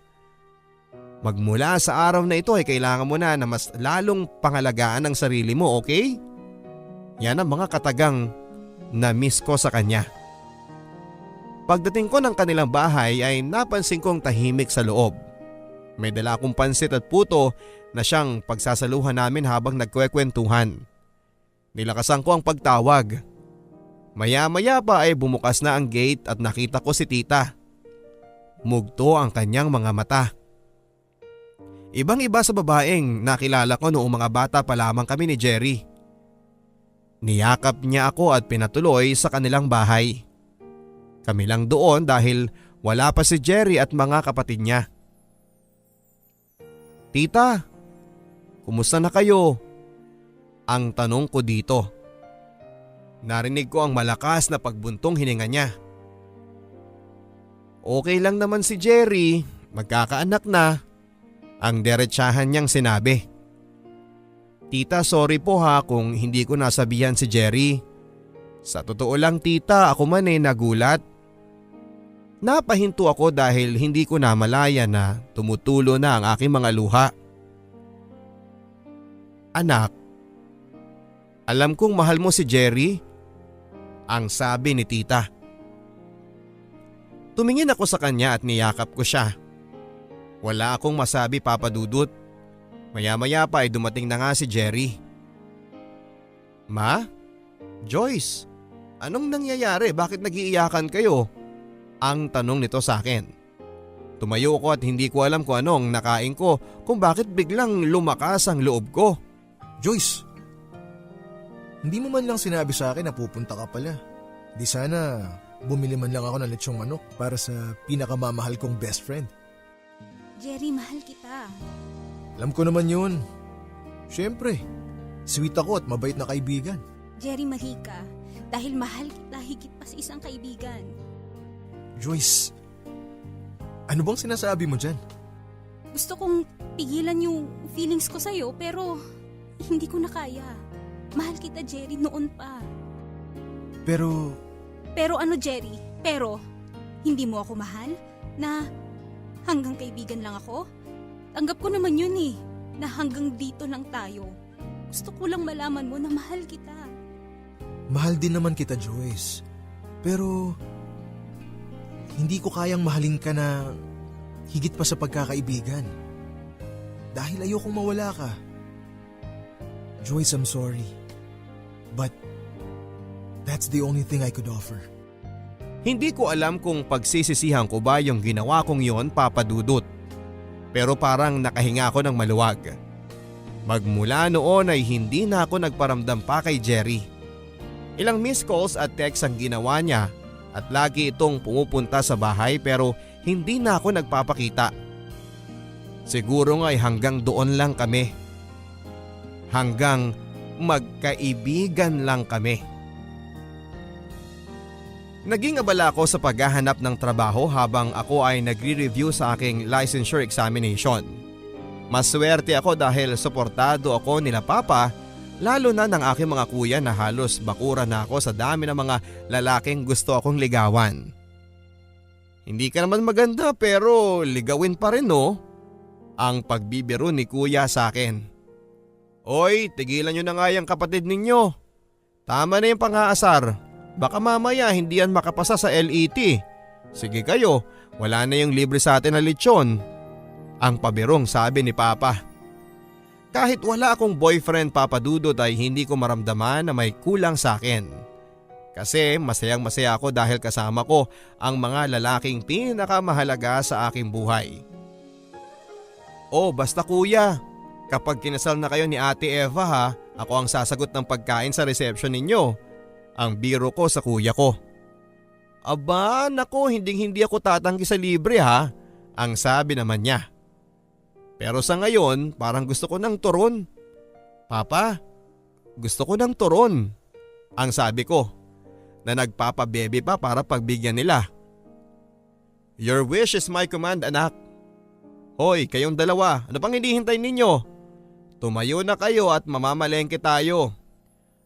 magmula sa araw na ito ay kailangan mo na mas lalong pangalagaan ang sarili mo, okay? Yan ang mga katagang na-miss ko sa kanya. Pagdating ko ng kanilang bahay ay napansin kong tahimik sa loob. May dala akong pansit at puto na siyang pagsasaluhan namin habang nagkwekwentuhan. Nilakasan ko ang pagtawag. Maya-maya pa ay bumukas na ang gate at nakita ko si tita. Mugto ang kanyang mga mata. Ibang-iba sa babaeng nakilala ko noong mga bata pa lamang kami ni Jerry. Niyakap niya ako at pinatuloy sa kanilang bahay. Kami lang doon dahil wala pa si Jerry at mga kapatid niya. Tita, kumusta na kayo? Ang tanong ko dito. Narinig ko ang malakas na pagbuntong hininga niya. Okay lang naman si Jerry, magkakaanak na. Ang derechahan niyang sinabi. Tita, sorry po ha kung hindi ko nasabihan si Jerry. Sa totoo lang tita, ako man ay nagulat. Napahinto ako dahil hindi ko namalaya na tumutulo na ang aking mga luha. Anak, alam kong mahal mo si Jerry, ang sabi ni tita. Tumingin ako sa kanya at niyakap ko siya. Wala akong masabi, Papa Dudut. Maya-maya pa ay dumating na nga si Jerry. Ma? Joyce, anong nangyayari? Bakit nag-iiyakan kayo? Ang tanong nito sa akin. Tumayo ko at hindi ko alam kung anong nakain ko, kung bakit biglang lumakas ang loob ko. Joyce, hindi mo man lang sinabi sa akin na pupunta ka pala. Di sana bumili man lang ako ng lechong manok para sa pinakamamahal kong best friend. Jerry, mahal kita. Alam ko naman yun. Siyempre, sweet ako at mabait na kaibigan. Jerry, mali ka. Dahil mahal kita higit pa sa isang kaibigan. Joyce, ano bang sinasabi mo dyan? Gusto kong pigilan yung feelings ko sa'yo pero hindi ko na kaya. Mahal kita, Jerry, noon pa. Pero Pero ano, Jerry? Pero hindi mo ako mahal? Na hanggang kaibigan lang ako? Tanggap ko naman yun eh, na hanggang dito lang tayo. Gusto ko lang malaman mo na mahal kita. mahal din naman kita, Joyce. Pero hindi ko kayang mahalin ka na higit pa sa pagkakaibigan. Dahil ayokong mawala ka. Joyce, I'm sorry. But that's the only thing I could offer. Hindi ko alam kung pagsisisihan ko ba yung ginawa kong yon, Papa Dudut. Pero parang nakahinga ako ng maluwag. Magmula noon ay hindi na ako nagparamdam pa kay Jerry. Ilang missed calls at texts ang ginawa niya at lagi itong pumupunta sa bahay pero hindi na ako nagpapakita. Siguro nga ay hanggang doon lang kami. Hanggang magkaibigan lang kami. Naging abala ako sa paghahanap ng trabaho habang ako ay nagre-review sa aking licensure examination. Maswerte ako dahil suportado ako nila Papa, lalo na ng aking mga kuya na halos bakura na ako sa dami ng mga lalaking gusto akong ligawan. Hindi ka naman maganda pero ligawin pa rin, no? Ang pagbibiro ni kuya sa akin. Oy, tigilan nyo na nga yung kapatid ninyo. Tama na yung pang-aasar. Baka mamaya hindi yan makapasa sa LET. Sige kayo, wala na yung libre sa atin na lechon. Ang pabirong sabi ni Papa. Kahit wala akong boyfriend, Papa Dudut, ay hindi ko maramdaman na may kulang sa akin. Kasi masayang masaya ako dahil kasama ko ang mga lalaking pinakamahalaga sa aking buhay. Oh, basta kuya, kapag kinasal na kayo ni Ate Eva ha, ako ang sasagot ng pagkain sa reception ninyo. Ang biro ko sa kuya ko. Aba, nako, hindi ako tatanggi sa libre ha, ang sabi naman niya. Pero sa ngayon, parang gusto ko ng turon. Papa, gusto ko ng turon, ang sabi ko, na nagpapabebe pa para pagbigyan nila. Your wish is my command, anak. Hoy, kayong dalawa, ano pang hinihintay ninyo? Tumayo na kayo at mamamalengke tayo.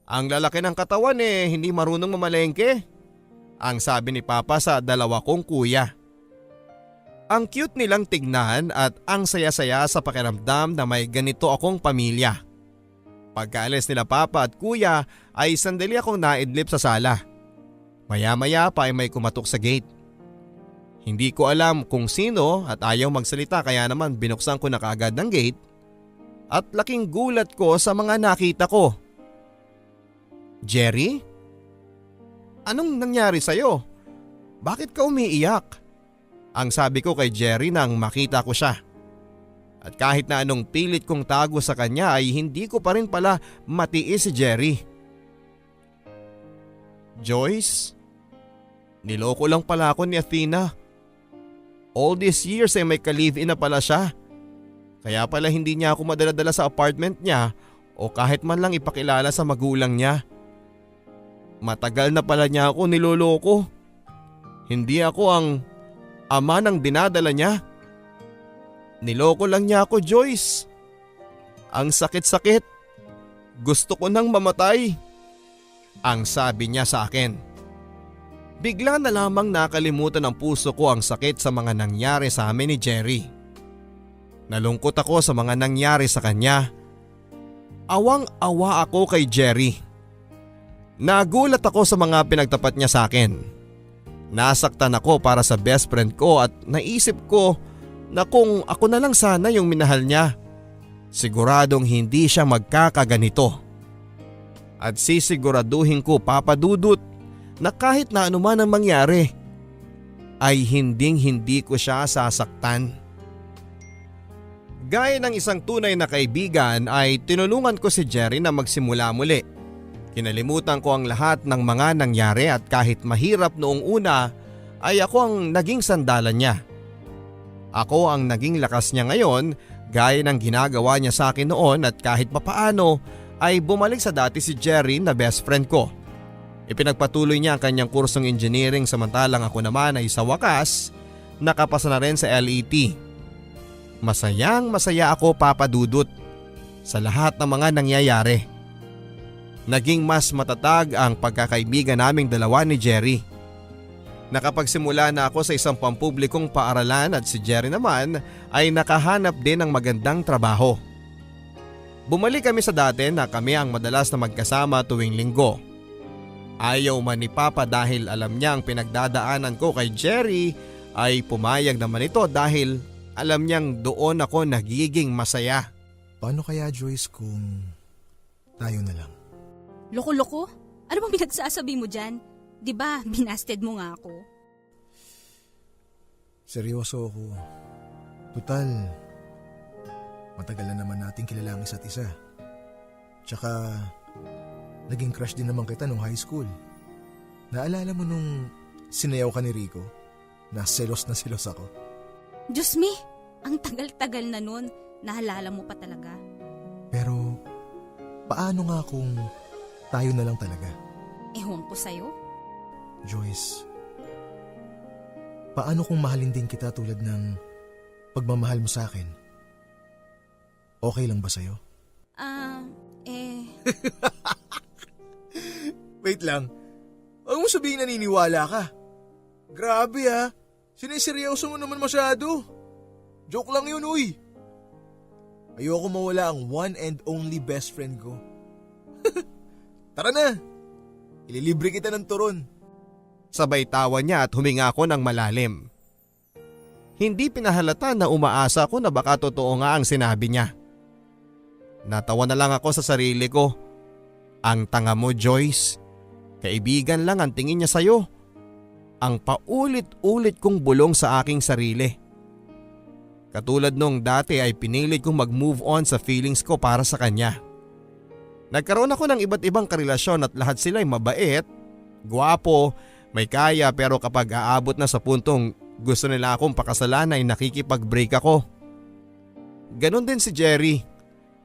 Ang lalaki ng katawan hindi marunong mamalengke, ang sabi ni Papa sa dalawa kong kuya. Ang cute nilang tignan at ang saya-saya sa pakiramdam na may ganito akong pamilya. Pagkaalis nila Papa at Kuya ay sandali akong naidlip sa sala. Maya-maya pa ay may kumatok sa gate. Hindi ko alam kung sino at ayaw magsalita kaya naman binuksan ko na kaagad ng gate at laking gulat ko sa mga nakita ko. Jerry? Anong nangyari sa'yo? Bakit ka umiiyak? Ang sabi ko kay Jerry nang makita ko siya. At kahit na anong pilit kong tago sa kanya ay hindi ko pa rin pala matiis si Jerry. Joyce, niloko lang pala ako ni Athena. All these years ay may ka-live-in na pala siya. Kaya pala hindi niya ako madala-dala sa apartment niya o kahit man lang ipakilala sa magulang niya. Matagal na pala niya ako niloloko. Hindi ako ang ama ng dinadala niya. Niloko lang niya ako, Joyce. Ang sakit-sakit. Gusto ko nang mamatay. Ang sabi niya sa akin. Bigla na lamang nakalimutan ng puso ko ang sakit sa mga nangyari sa amin ni Jerry. Nalungkot ako sa mga nangyari sa kanya. Awang-awa ako kay Jerry. Nagulat ako sa mga pinagtapat niya sa akin. Nasaktan ako para sa best friend ko at naisip ko na kung ako na lang sana yung minahal niya, siguradong hindi siya magkakaganito. At sisiguraduhin ko, Papa Dudut, na kahit na anuman ang mangyari, ay hindi ko siya sasaktan. Gaya ng isang tunay na kaibigan ay tinulungan ko si Jerry na magsimula muli. Kinalimutan ko ang lahat ng mga nangyari at kahit mahirap noong una ay ako ang naging sandalan niya. Ako ang naging lakas niya ngayon gaya ng ginagawa niya sa akin noon at kahit papaano ay bumalik sa dati si Jerry na best friend ko. Ipinagpatuloy niya ang kanyang kursong engineering samantalang ako naman ay sa wakas nakapasa na rin sa LET. Masayang masaya ako, Papa Dudut, sa lahat ng mga nangyayari. Naging mas matatag ang pagkakaibigan naming dalawa ni Jerry. Nakapagsimula na ako sa isang pampublikong paaralan at si Jerry naman ay nakahanap din ng magandang trabaho. Bumalik kami sa dati na kami ang madalas na magkasama tuwing linggo. Ayaw man ni Papa dahil alam niya ang pinagdadaanan ko kay Jerry ay pumayag naman ito dahil alam niyang doon ako nagiging masaya. Paano kaya, Joyce, kung tayo na lang? Loko-loko? Ano bang pinagsasabi mo dyan? Diba, binasted mo nga ako? Seryoso ako. Total, matagal na naman nating kilala ang isa't isa. Tsaka, naging crush din naman kita nung high school. Naalala mo nung sinayaw ka ni Rico? Na selos ako. Diyos me, ang tagal-tagal na nun. Naalala mo pa talaga. Pero, paano nga kung tayo na lang talaga? Ewan ko sa'yo. Joyce, paano kung mahalin din kita tulad ng pagmamahal mo sa akin? Okay lang ba sa'yo? Wait lang. Huwag mo sabihin naniniwala ka. Grabe ha. Siniseryoso mo naman masyado. Joke lang yun, uy. Ayoko mawala ang one and only best friend ko. Tara na. Ililibre kita ng turon. Sabay tawa niya at huminga ako ng malalim. Hindi pinahalata na umaasa ako na baka totoo nga ang sinabi niya. Natawa na lang ako sa sarili ko. Ang tanga mo, Joyce. Kaibigan lang ang tingin niya sa'yo. Ang paulit-ulit kong bulong sa aking sarili. Katulad nung dati ay pinilit kong mag-move on sa feelings ko para sa kanya. Nagkaroon ako ng iba't ibang karelasyon at lahat sila ay mabait, gwapo, may kaya pero kapag aabot na sa puntong gusto nila akong pakasalan ay nakikipag-break ako. Ganon din si Jerry.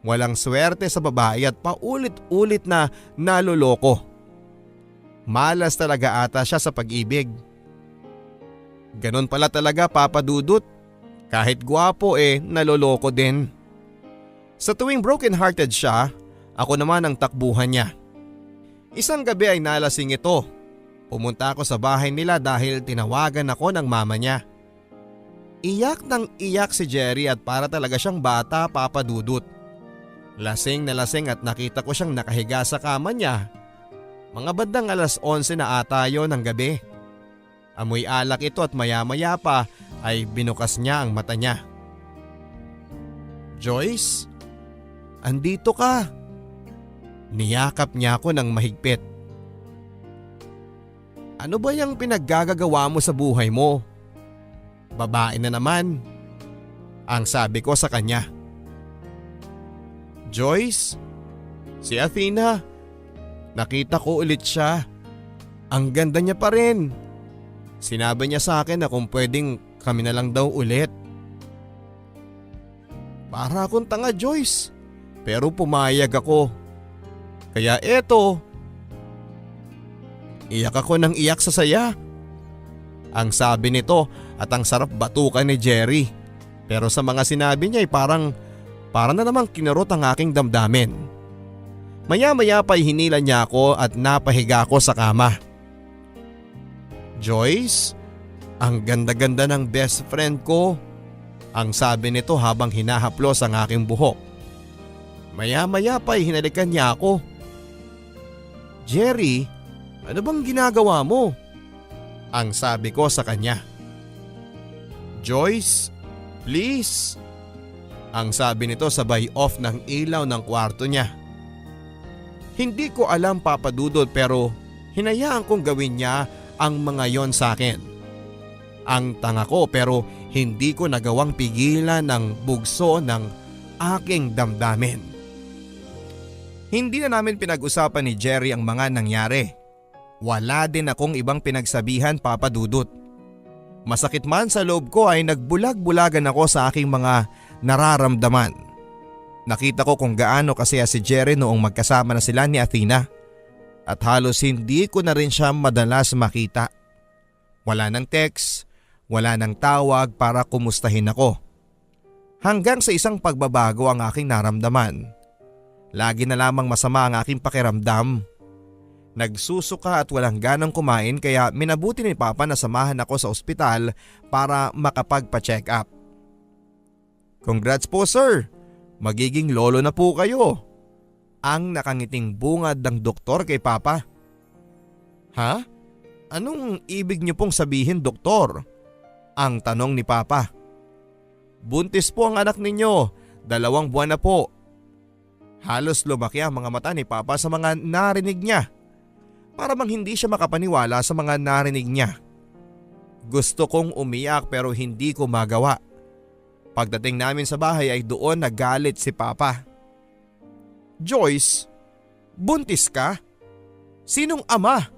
Walang swerte sa babae at paulit-ulit na naloloko. Malas talaga ata siya sa pag-ibig. Ganon pala talaga, Papa Dudut. Kahit gwapo naloloko din. Sa tuwing broken-hearted siya, ako naman ang takbuhan niya. Isang gabi ay nalasing ito. Pumunta ako sa bahay nila dahil tinawagan ako ng mama niya. Iyak ng iyak si Jerry at para talaga siyang bata, Papa Dudut. Lasing na lasing at nakita ko siyang nakahiga sa kama niya. Mga bandang 11:00 na ata yon ng gabi. Amoy alak ito at maya-maya pa ay binukas niya ang mata niya. Joyce, andito ka. Niyakap niya ako ng mahigpit. Ano ba yung pinaggagawa mo sa buhay mo? Babae na naman, ang sabi ko sa kanya. Joyce, si Athena, nakita ko ulit siya. Ang ganda niya pa rin. Sinabi niya sa akin na kung pwedeng kami na lang daw ulit. Para akong tanga, Joyce, pero pumayag ako. Kaya eto, iyak ako ng iyak sa saya. Ang sabi nito at ang sarap batukan ni Jerry. Pero sa mga sinabi niya ay parang na namang kinurot ang aking damdamin. Maya-maya pa hinila niya ako at napahiga ako sa kama. Joyce, ang ganda-ganda ng best friend ko, ang sabi nito habang hinahaplos ang aking buhok. Maya-maya pa hinalikan niya ako. Jerry, ano bang ginagawa mo? Ang sabi ko sa kanya. Joyce, please. Ang sabi nito sabay off ng ilaw ng kwarto niya. Hindi ko alam Papa Dudut pero hinayaan kong gawin niya ang mga yon sa akin. Ang tanga ko pero hindi ko nagawang pigilan ng bugso ng aking damdamin. Hindi na namin pinag-usapan ni Jerry ang mga nangyari. Wala din akong ibang pinagsabihan Papa Dudut. Masakit man sa loob ko ay nagbulag-bulagan ako sa aking mga nararamdaman. Nakita ko kung gaano kasaya si Jerry noong magkasama na sila ni Athena at halos hindi ko na rin siya madalas makita. Wala nang text, wala nang tawag para kumustahin ako. Hanggang sa isang pagbabago ang aking naramdaman. Lagi na lamang masama ang aking pakiramdam. Nagsusuka at walang ganang kumain kaya minabuti ni Papa na samahan ako sa ospital para makapagpa-check up. Congrats po sir, magiging lolo na po kayo. Ang nakangiting bungad ng doktor kay Papa. Ha? Anong ibig niyo pong sabihin doktor? Ang tanong ni Papa. Buntis po ang anak ninyo, 2 buwan na po. Halos lumaki ang mga mata ni Papa sa mga narinig niya. Para bang hindi siya makapaniwala sa mga narinig niya. Gusto kong umiyak pero hindi ko magawa. Pagdating namin sa bahay ay doon nagalit si Papa. Joyce, buntis ka? Sinong ama?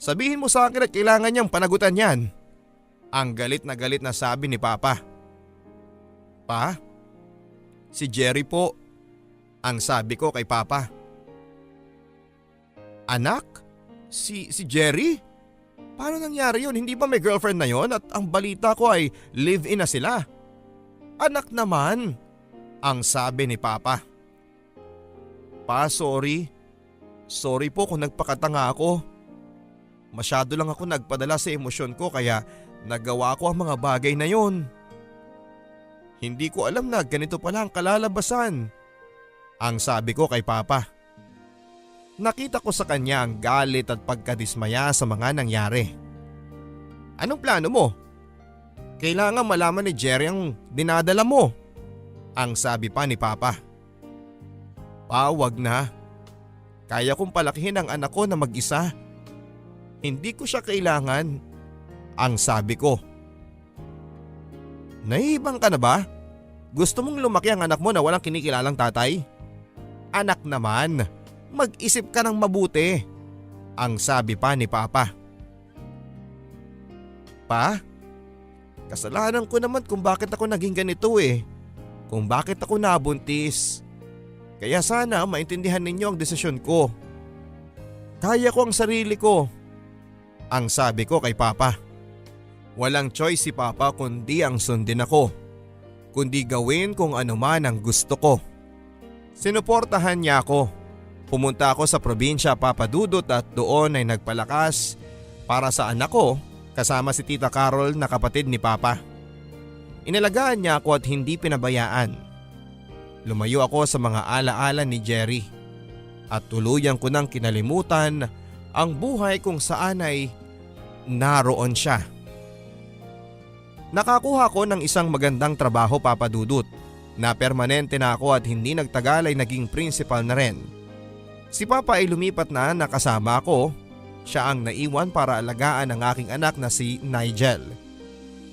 Sabihin mo sa akin at kailangan niyang panagutan yan. Ang galit na sabi ni Papa. Pa? Si Jerry po. Ang sabi ko kay Papa. Anak? Si Jerry? Paano nangyari yun? Hindi ba may girlfriend na yon at ang balita ko ay live-in na sila? Anak naman, ang sabi ni Papa. Pa, sorry. Sorry po kung nagpakatanga ako. Masyado lang ako nagpadala sa emosyon ko kaya nagawa ko ang mga bagay na yon. Hindi ko alam na ganito pala ang kalalabasan, ang sabi ko kay Papa. Nakita ko sa kanya ang galit at pagkadismaya sa mga nangyari. Anong plano mo? Kailangan malaman ni Jerry ang dinadala mo, ang sabi pa ni Papa. Pa, wag na. Kaya kong palakihin ang anak ko na mag-isa. Hindi ko siya kailangan, ang sabi ko. Nahihibang ka na ba? Gusto mong lumaki ang anak mo na walang kinikilalang tatay? Anak naman, mag-isip ka ng mabuti, ang sabi pa ni Papa. Pa, kasalanan ko naman kung bakit ako naging ganito eh. Kung bakit ako nabuntis. Kaya sana maintindihan ninyo ang desisyon ko. Kaya ko ang sarili ko, ang sabi ko kay Papa. Walang choice si Papa kundi ang sundin ako. Kundi gawin kung ano man ang gusto ko. Sinuportahan niya ako. Pumunta ako sa probinsya Papa Dudut at doon ay nagpalakas para sa anak ko kasama si Tita Carol na kapatid ni Papa. Inalagaan niya ako at hindi pinabayaan. Lumayo ako sa mga alaala ni Jerry at tuluyang ko nang kinalimutan ang buhay kung saan ay naroon siya. Nakakuha ko ng isang magandang trabaho Papa Dudut na permanente na ako at hindi nagtagal ay naging principal na rin. Si Papa ay lumipat na nakasama ako. Siya ang naiwan para alagaan ang aking anak na si Nigel.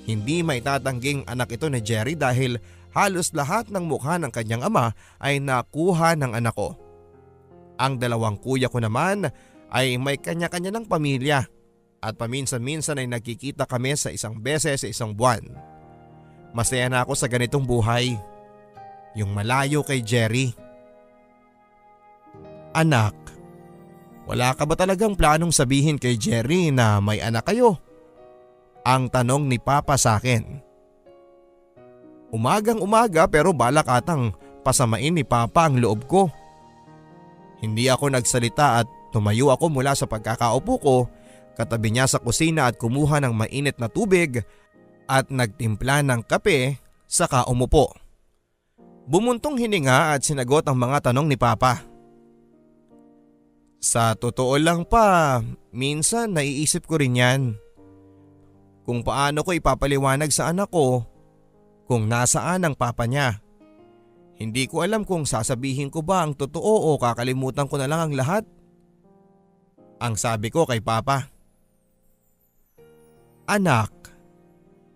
Hindi maitatangging anak ito ni Jerry dahil halos lahat ng mukha ng kanyang ama ay nakuha ng anak ko. Ang 2 kuya ko naman ay may kanya-kanya ng pamilya at paminsan-minsan ay nagkikita kami sa isang beses sa isang buwan. Masaya na ako sa ganitong buhay, yung malayo kay Jerry. Anak, wala ka ba talagang planong sabihin kay Jerry na may anak kayo? Ang tanong ni Papa sa akin. Umagang-umaga pero balak atang pasamain ni Papa ang loob ko. Hindi ako nagsalita at tumayo ako mula sa pagkakaupo ko, katabi niya sa kusina at kumuha ng mainit na tubig at nagtimpla ng kape saka umupo. Bumuntong hininga at sinagot ang mga tanong ni Papa. Sa totoo lang pa, minsan naiisip ko rin yan. Kung paano ko ipapaliwanag sa anak ko kung nasaan ang papa niya. Hindi ko alam kung sasabihin ko ba ang totoo o kakalimutan ko na lang ang lahat. Ang sabi ko kay Papa. Anak,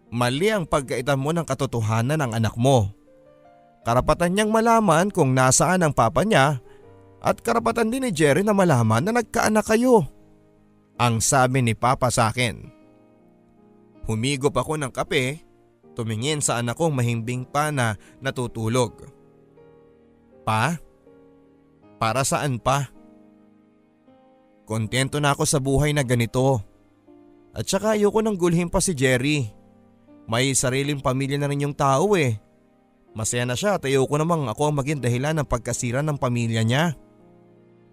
mali ang pagkaitan mo ng katotohanan ng anak mo. Karapatan niyang malaman kung nasaan ang papa niya at karapatan din ni Jerry na malaman na nagkaanak kayo. Ang sabi ni Papa sa akin. Humigop ako ng kape, tumingin sa anak kong mahimbing pa na natutulog. Pa? Para saan pa? Kontento na ako sa buhay na ganito. At saka ayoko nang gulhin pa si Jerry. May sariling pamilya na rin yung tao eh. Masaya na siya at ayoko namang ako ang maging dahilan ng pagkasira ng pamilya niya.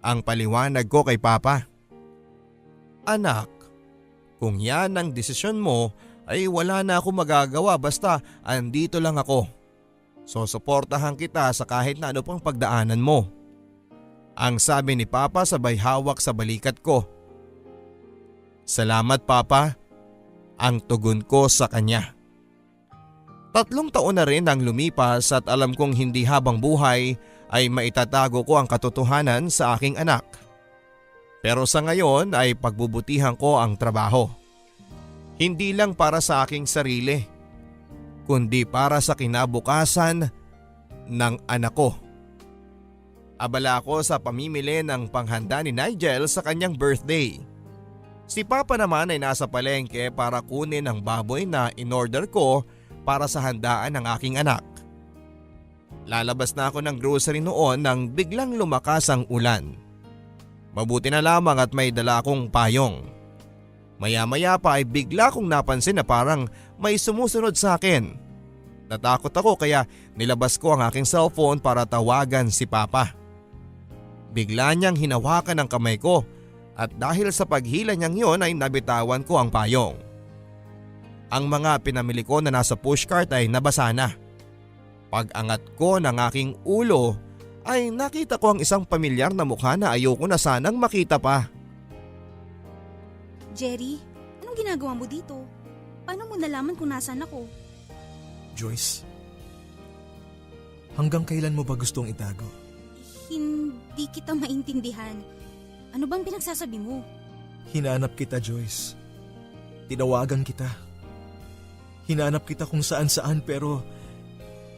Ang paliwanag ko kay Papa. Anak, kung yan ang desisyon mo ay wala na ako magagawa basta andito lang ako. So suportahan kita sa kahit na ano pang pagdaanan mo. Ang sabi ni Papa sabay hawak sa balikat ko. Salamat Papa, ang tugon ko sa kanya. 3 taon na rin ang lumipas at alam kong hindi habang buhay ay maitatago ko ang katotohanan sa aking anak. Pero sa ngayon ay pagbubutihan ko ang trabaho. Hindi lang para sa aking sarili, kundi para sa kinabukasan ng anak ko. Abala ako sa pamimili ng panghanda ni Nigel sa kanyang birthday. Si Papa naman ay nasa palengke para kunin ang baboy na in-order ko para sa handaan ng aking anak. Lalabas na ako ng grocery noon nang biglang lumakas ang ulan. Mabuti na lamang at may dala akong payong. Maya-maya pa ay bigla kong napansin na parang may sumusunod sa akin. Natakot ako kaya nilabas ko ang aking cellphone para tawagan si Papa. Bigla niyang hinawakan ang kamay ko at dahil sa paghila niyang yon ay nabitawan ko ang payong. Ang mga pinamili ko na nasa pushcart ay nabasa na. Pag-angat ko ng aking ulo ay nakita ko ang isang pamilyar na mukha na ayoko na sanang makita pa. Jerry, anong ginagawa mo dito? Paano mo nalaman kung nasaan ako? Joyce, hanggang kailan mo ba gustong itago? Hindi kita maintindihan. Ano bang pinagsasabi mo? Hinanap kita, Joyce. Tinawagan kita. Hinanap kita kung saan-saan pero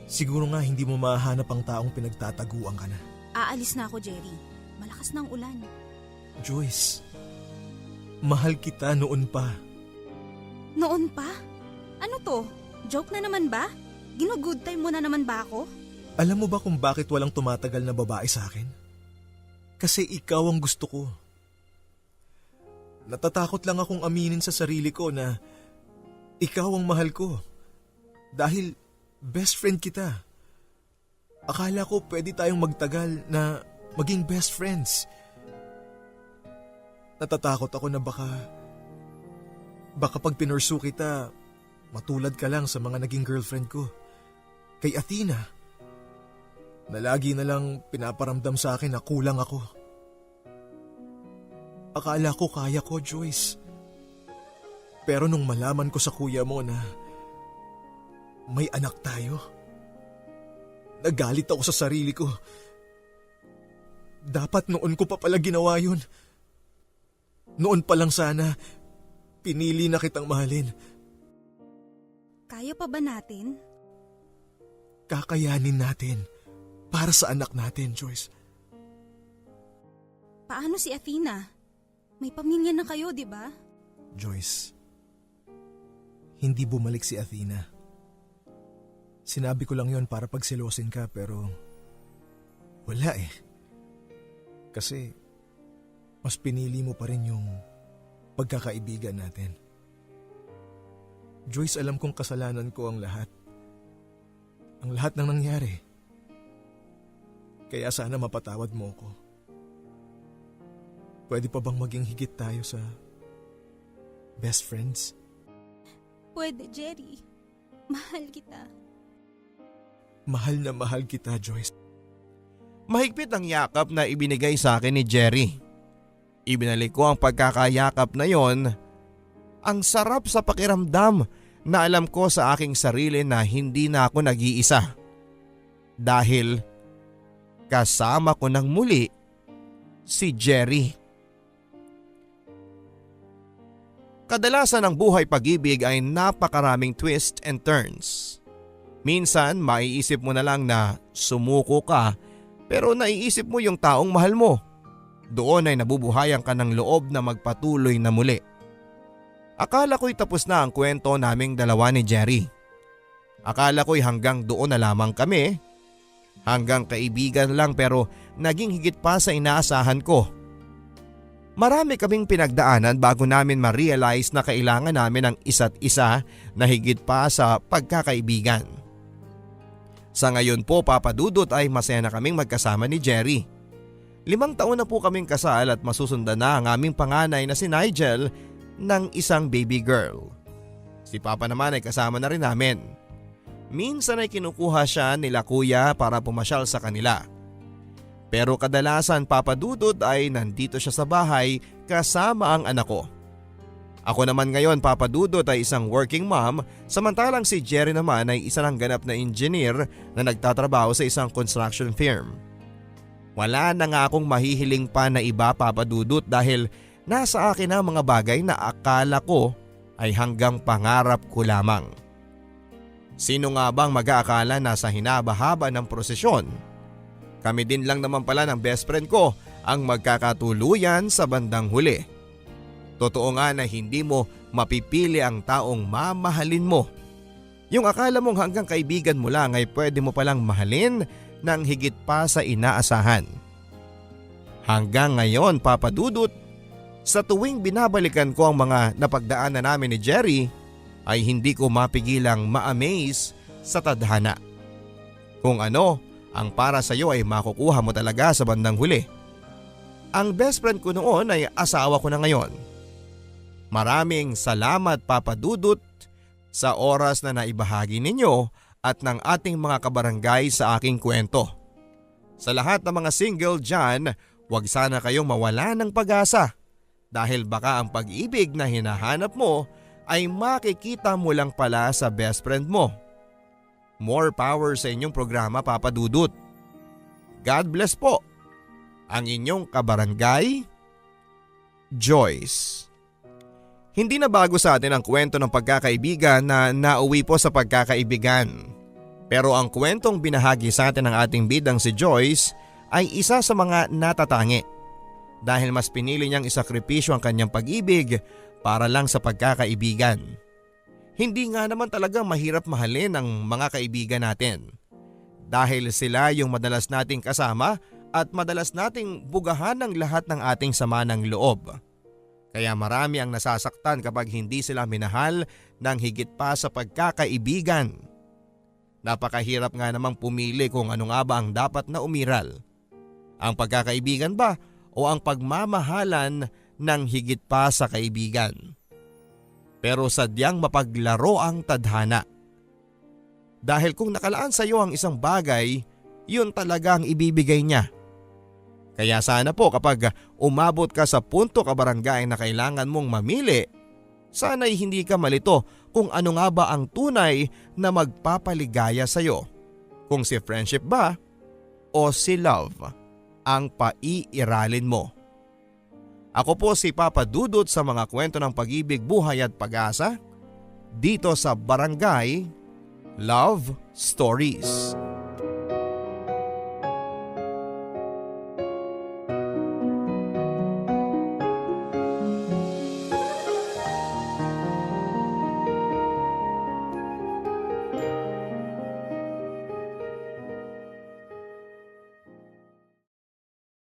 siguro nga hindi mo mahanap ang taong pinagtataguan ka na. Aalis na ako, Jerry. Malakas na ang ulan. Joyce, mahal kita noon pa. Noon pa? Ano to? Joke na naman ba? Gino-good time mo na naman ba ako? Alam mo ba kung bakit walang tumatagal na babae sa akin? Kasi ikaw ang gusto ko. Natatakot lang akong aminin sa sarili ko na ikaw ang mahal ko. Dahil best friend kita. Akala ko pwede tayong magtagal na maging best friends. Natatakot ako na baka pag pinursu kita, matulad ka lang sa mga naging girlfriend ko. Kay Athena, na lagi na lang pinaparamdam sa akin na kulang ako. Akala ko kaya ko, Joyce. Pero nung malaman ko sa kuya mo na may anak tayo, nagalit ako sa sarili ko. Dapat noon ko pa pala ginawa yun. Noon pa lang sana, pinili na kitang mahalin. Kaya pa ba natin? Kakayanin natin para sa anak natin, Joyce. Paano si Athena? May pamilya na kayo, di ba? Joyce, hindi bumalik si Athena. Sinabi ko lang yon para pagselosin ka pero wala eh. Kasi mas pinili mo pa rin yung pagkakaibigan natin. Joyce, alam kong kasalanan ko ang lahat. Ang lahat ng nangyari. Kaya sana mapatawad mo ko. Pwede pa bang maging higit tayo sa best friends? Pwede, Jerry. Mahal kita. Mahal na mahal kita, Joyce. Mahigpit ang yakap na ibinigay sa akin ni Jerry. Ibinalik ko ang pagkakayakap na yon. Ang sarap sa pakiramdam na alam ko sa aking sarili na hindi na ako nag-iisa. Dahil kasama ko ng muli si Jerry. Kadalasan ang buhay pag-ibig ay napakaraming twist and turns. Minsan maiisip mo na lang na sumuko ka pero naiisip mo yung taong mahal mo. Doon ay nabubuhayan ka ng loob na magpatuloy na muli. Akala ko'y tapos na ang kwento naming dalawa ni Jerry. Akala ko'y hanggang doon na lamang kami. Hanggang kaibigan lang pero naging higit pa sa inaasahan ko. Marami kaming pinagdaanan bago namin ma-realize na kailangan namin ng isa't isa na higit pa sa pagkakaibigan. Sa ngayon po, Papa Dudut, ay masaya na kaming magkasama ni Jerry. 5 taon na po kaming kasal at masusundan na ang aming panganay na si Nigel ng isang baby girl. Si Papa naman ay kasama na rin namin. Minsan ay kinukuha siya nila kuya para pumasyal sa kanila. Pero kadalasan, Papa Dudut, ay nandito siya sa bahay kasama ang anak ko. Ako naman ngayon, Papa Dudut, ay isang working mom, samantalang si Jerry naman ay isa ng ganap na engineer na nagtatrabaho sa isang construction firm. Wala na nga akong mahihiling pa na iba, Papa Dudut, dahil nasa akin ang mga bagay na akala ko ay hanggang pangarap ko lamang. Sino nga bang mag-aakala na sa hinaba-haba ng prosesyon? Kami din lang naman pala ng best friend ko ang magkakatuluyan sa bandang huli. Totoo nga na hindi mo mapipili ang taong mamahalin mo. Yung akala mong hanggang kaibigan mo lang ay pwede mo palang mahalin ng higit pa sa inaasahan. Hanggang ngayon, Papa Dudut, sa tuwing binabalikan ko ang mga napagdaanan namin ni Jerry, ay hindi ko mapigilang ma-amaze sa tadhana. Kung ano ang para sa iyo ay makukuha mo talaga sa bandang huli. Ang best friend ko noon ay asawa ko na ngayon. Maraming salamat, Papa Dudut, sa oras na naibahagi ninyo at ng ating mga kabarangay sa aking kwento. Sa lahat ng mga single dyan, huwag sana kayong mawala ng pag-asa dahil baka ang pag-ibig na hinahanap mo ay makikita mo lang pala sa best friend mo. More power sa inyong programa, Papa Dudut. God bless po. Ang inyong kabarangay, Joyce. Hindi na bago sa atin ang kwento ng pagkakaibigan na nauwi po sa pagkakaibigan. Pero ang kwentong binahagi sa atin ng ating bidang si Joyce ay isa sa mga natatangi. Dahil mas pinili niyang isakripisyo ang kanyang pag-ibig para lang sa pagkakaibigan. Hindi nga naman talaga mahirap mahalin ang mga kaibigan natin. Dahil sila yung madalas nating kasama at madalas nating bugahan ng lahat ng ating sama ng loob. Kaya marami ang nasasaktan kapag hindi sila minahal ng higit pa sa pagkakaibigan. Napakahirap nga namang pumili kung ano nga ba ang dapat na umiral. Ang pagkakaibigan ba o ang pagmamahalan ng higit pa sa kaibigan? Pero sadyang mapaglaro ang tadhana. Dahil kung nakalaan sa iyo ang isang bagay, yun talaga ang ibibigay niya. Kaya sana po kapag umabot ka sa punto, kabarangay, na kailangan mong mamili, sana'y hindi ka malito kung ano nga ba ang tunay na magpapaligaya sa iyo. Kung si friendship ba o si love ang paiiralin mo. Ako po si Papa Dudut sa mga kwento ng pag-ibig, buhay at pag-asa dito sa Barangay Love Stories.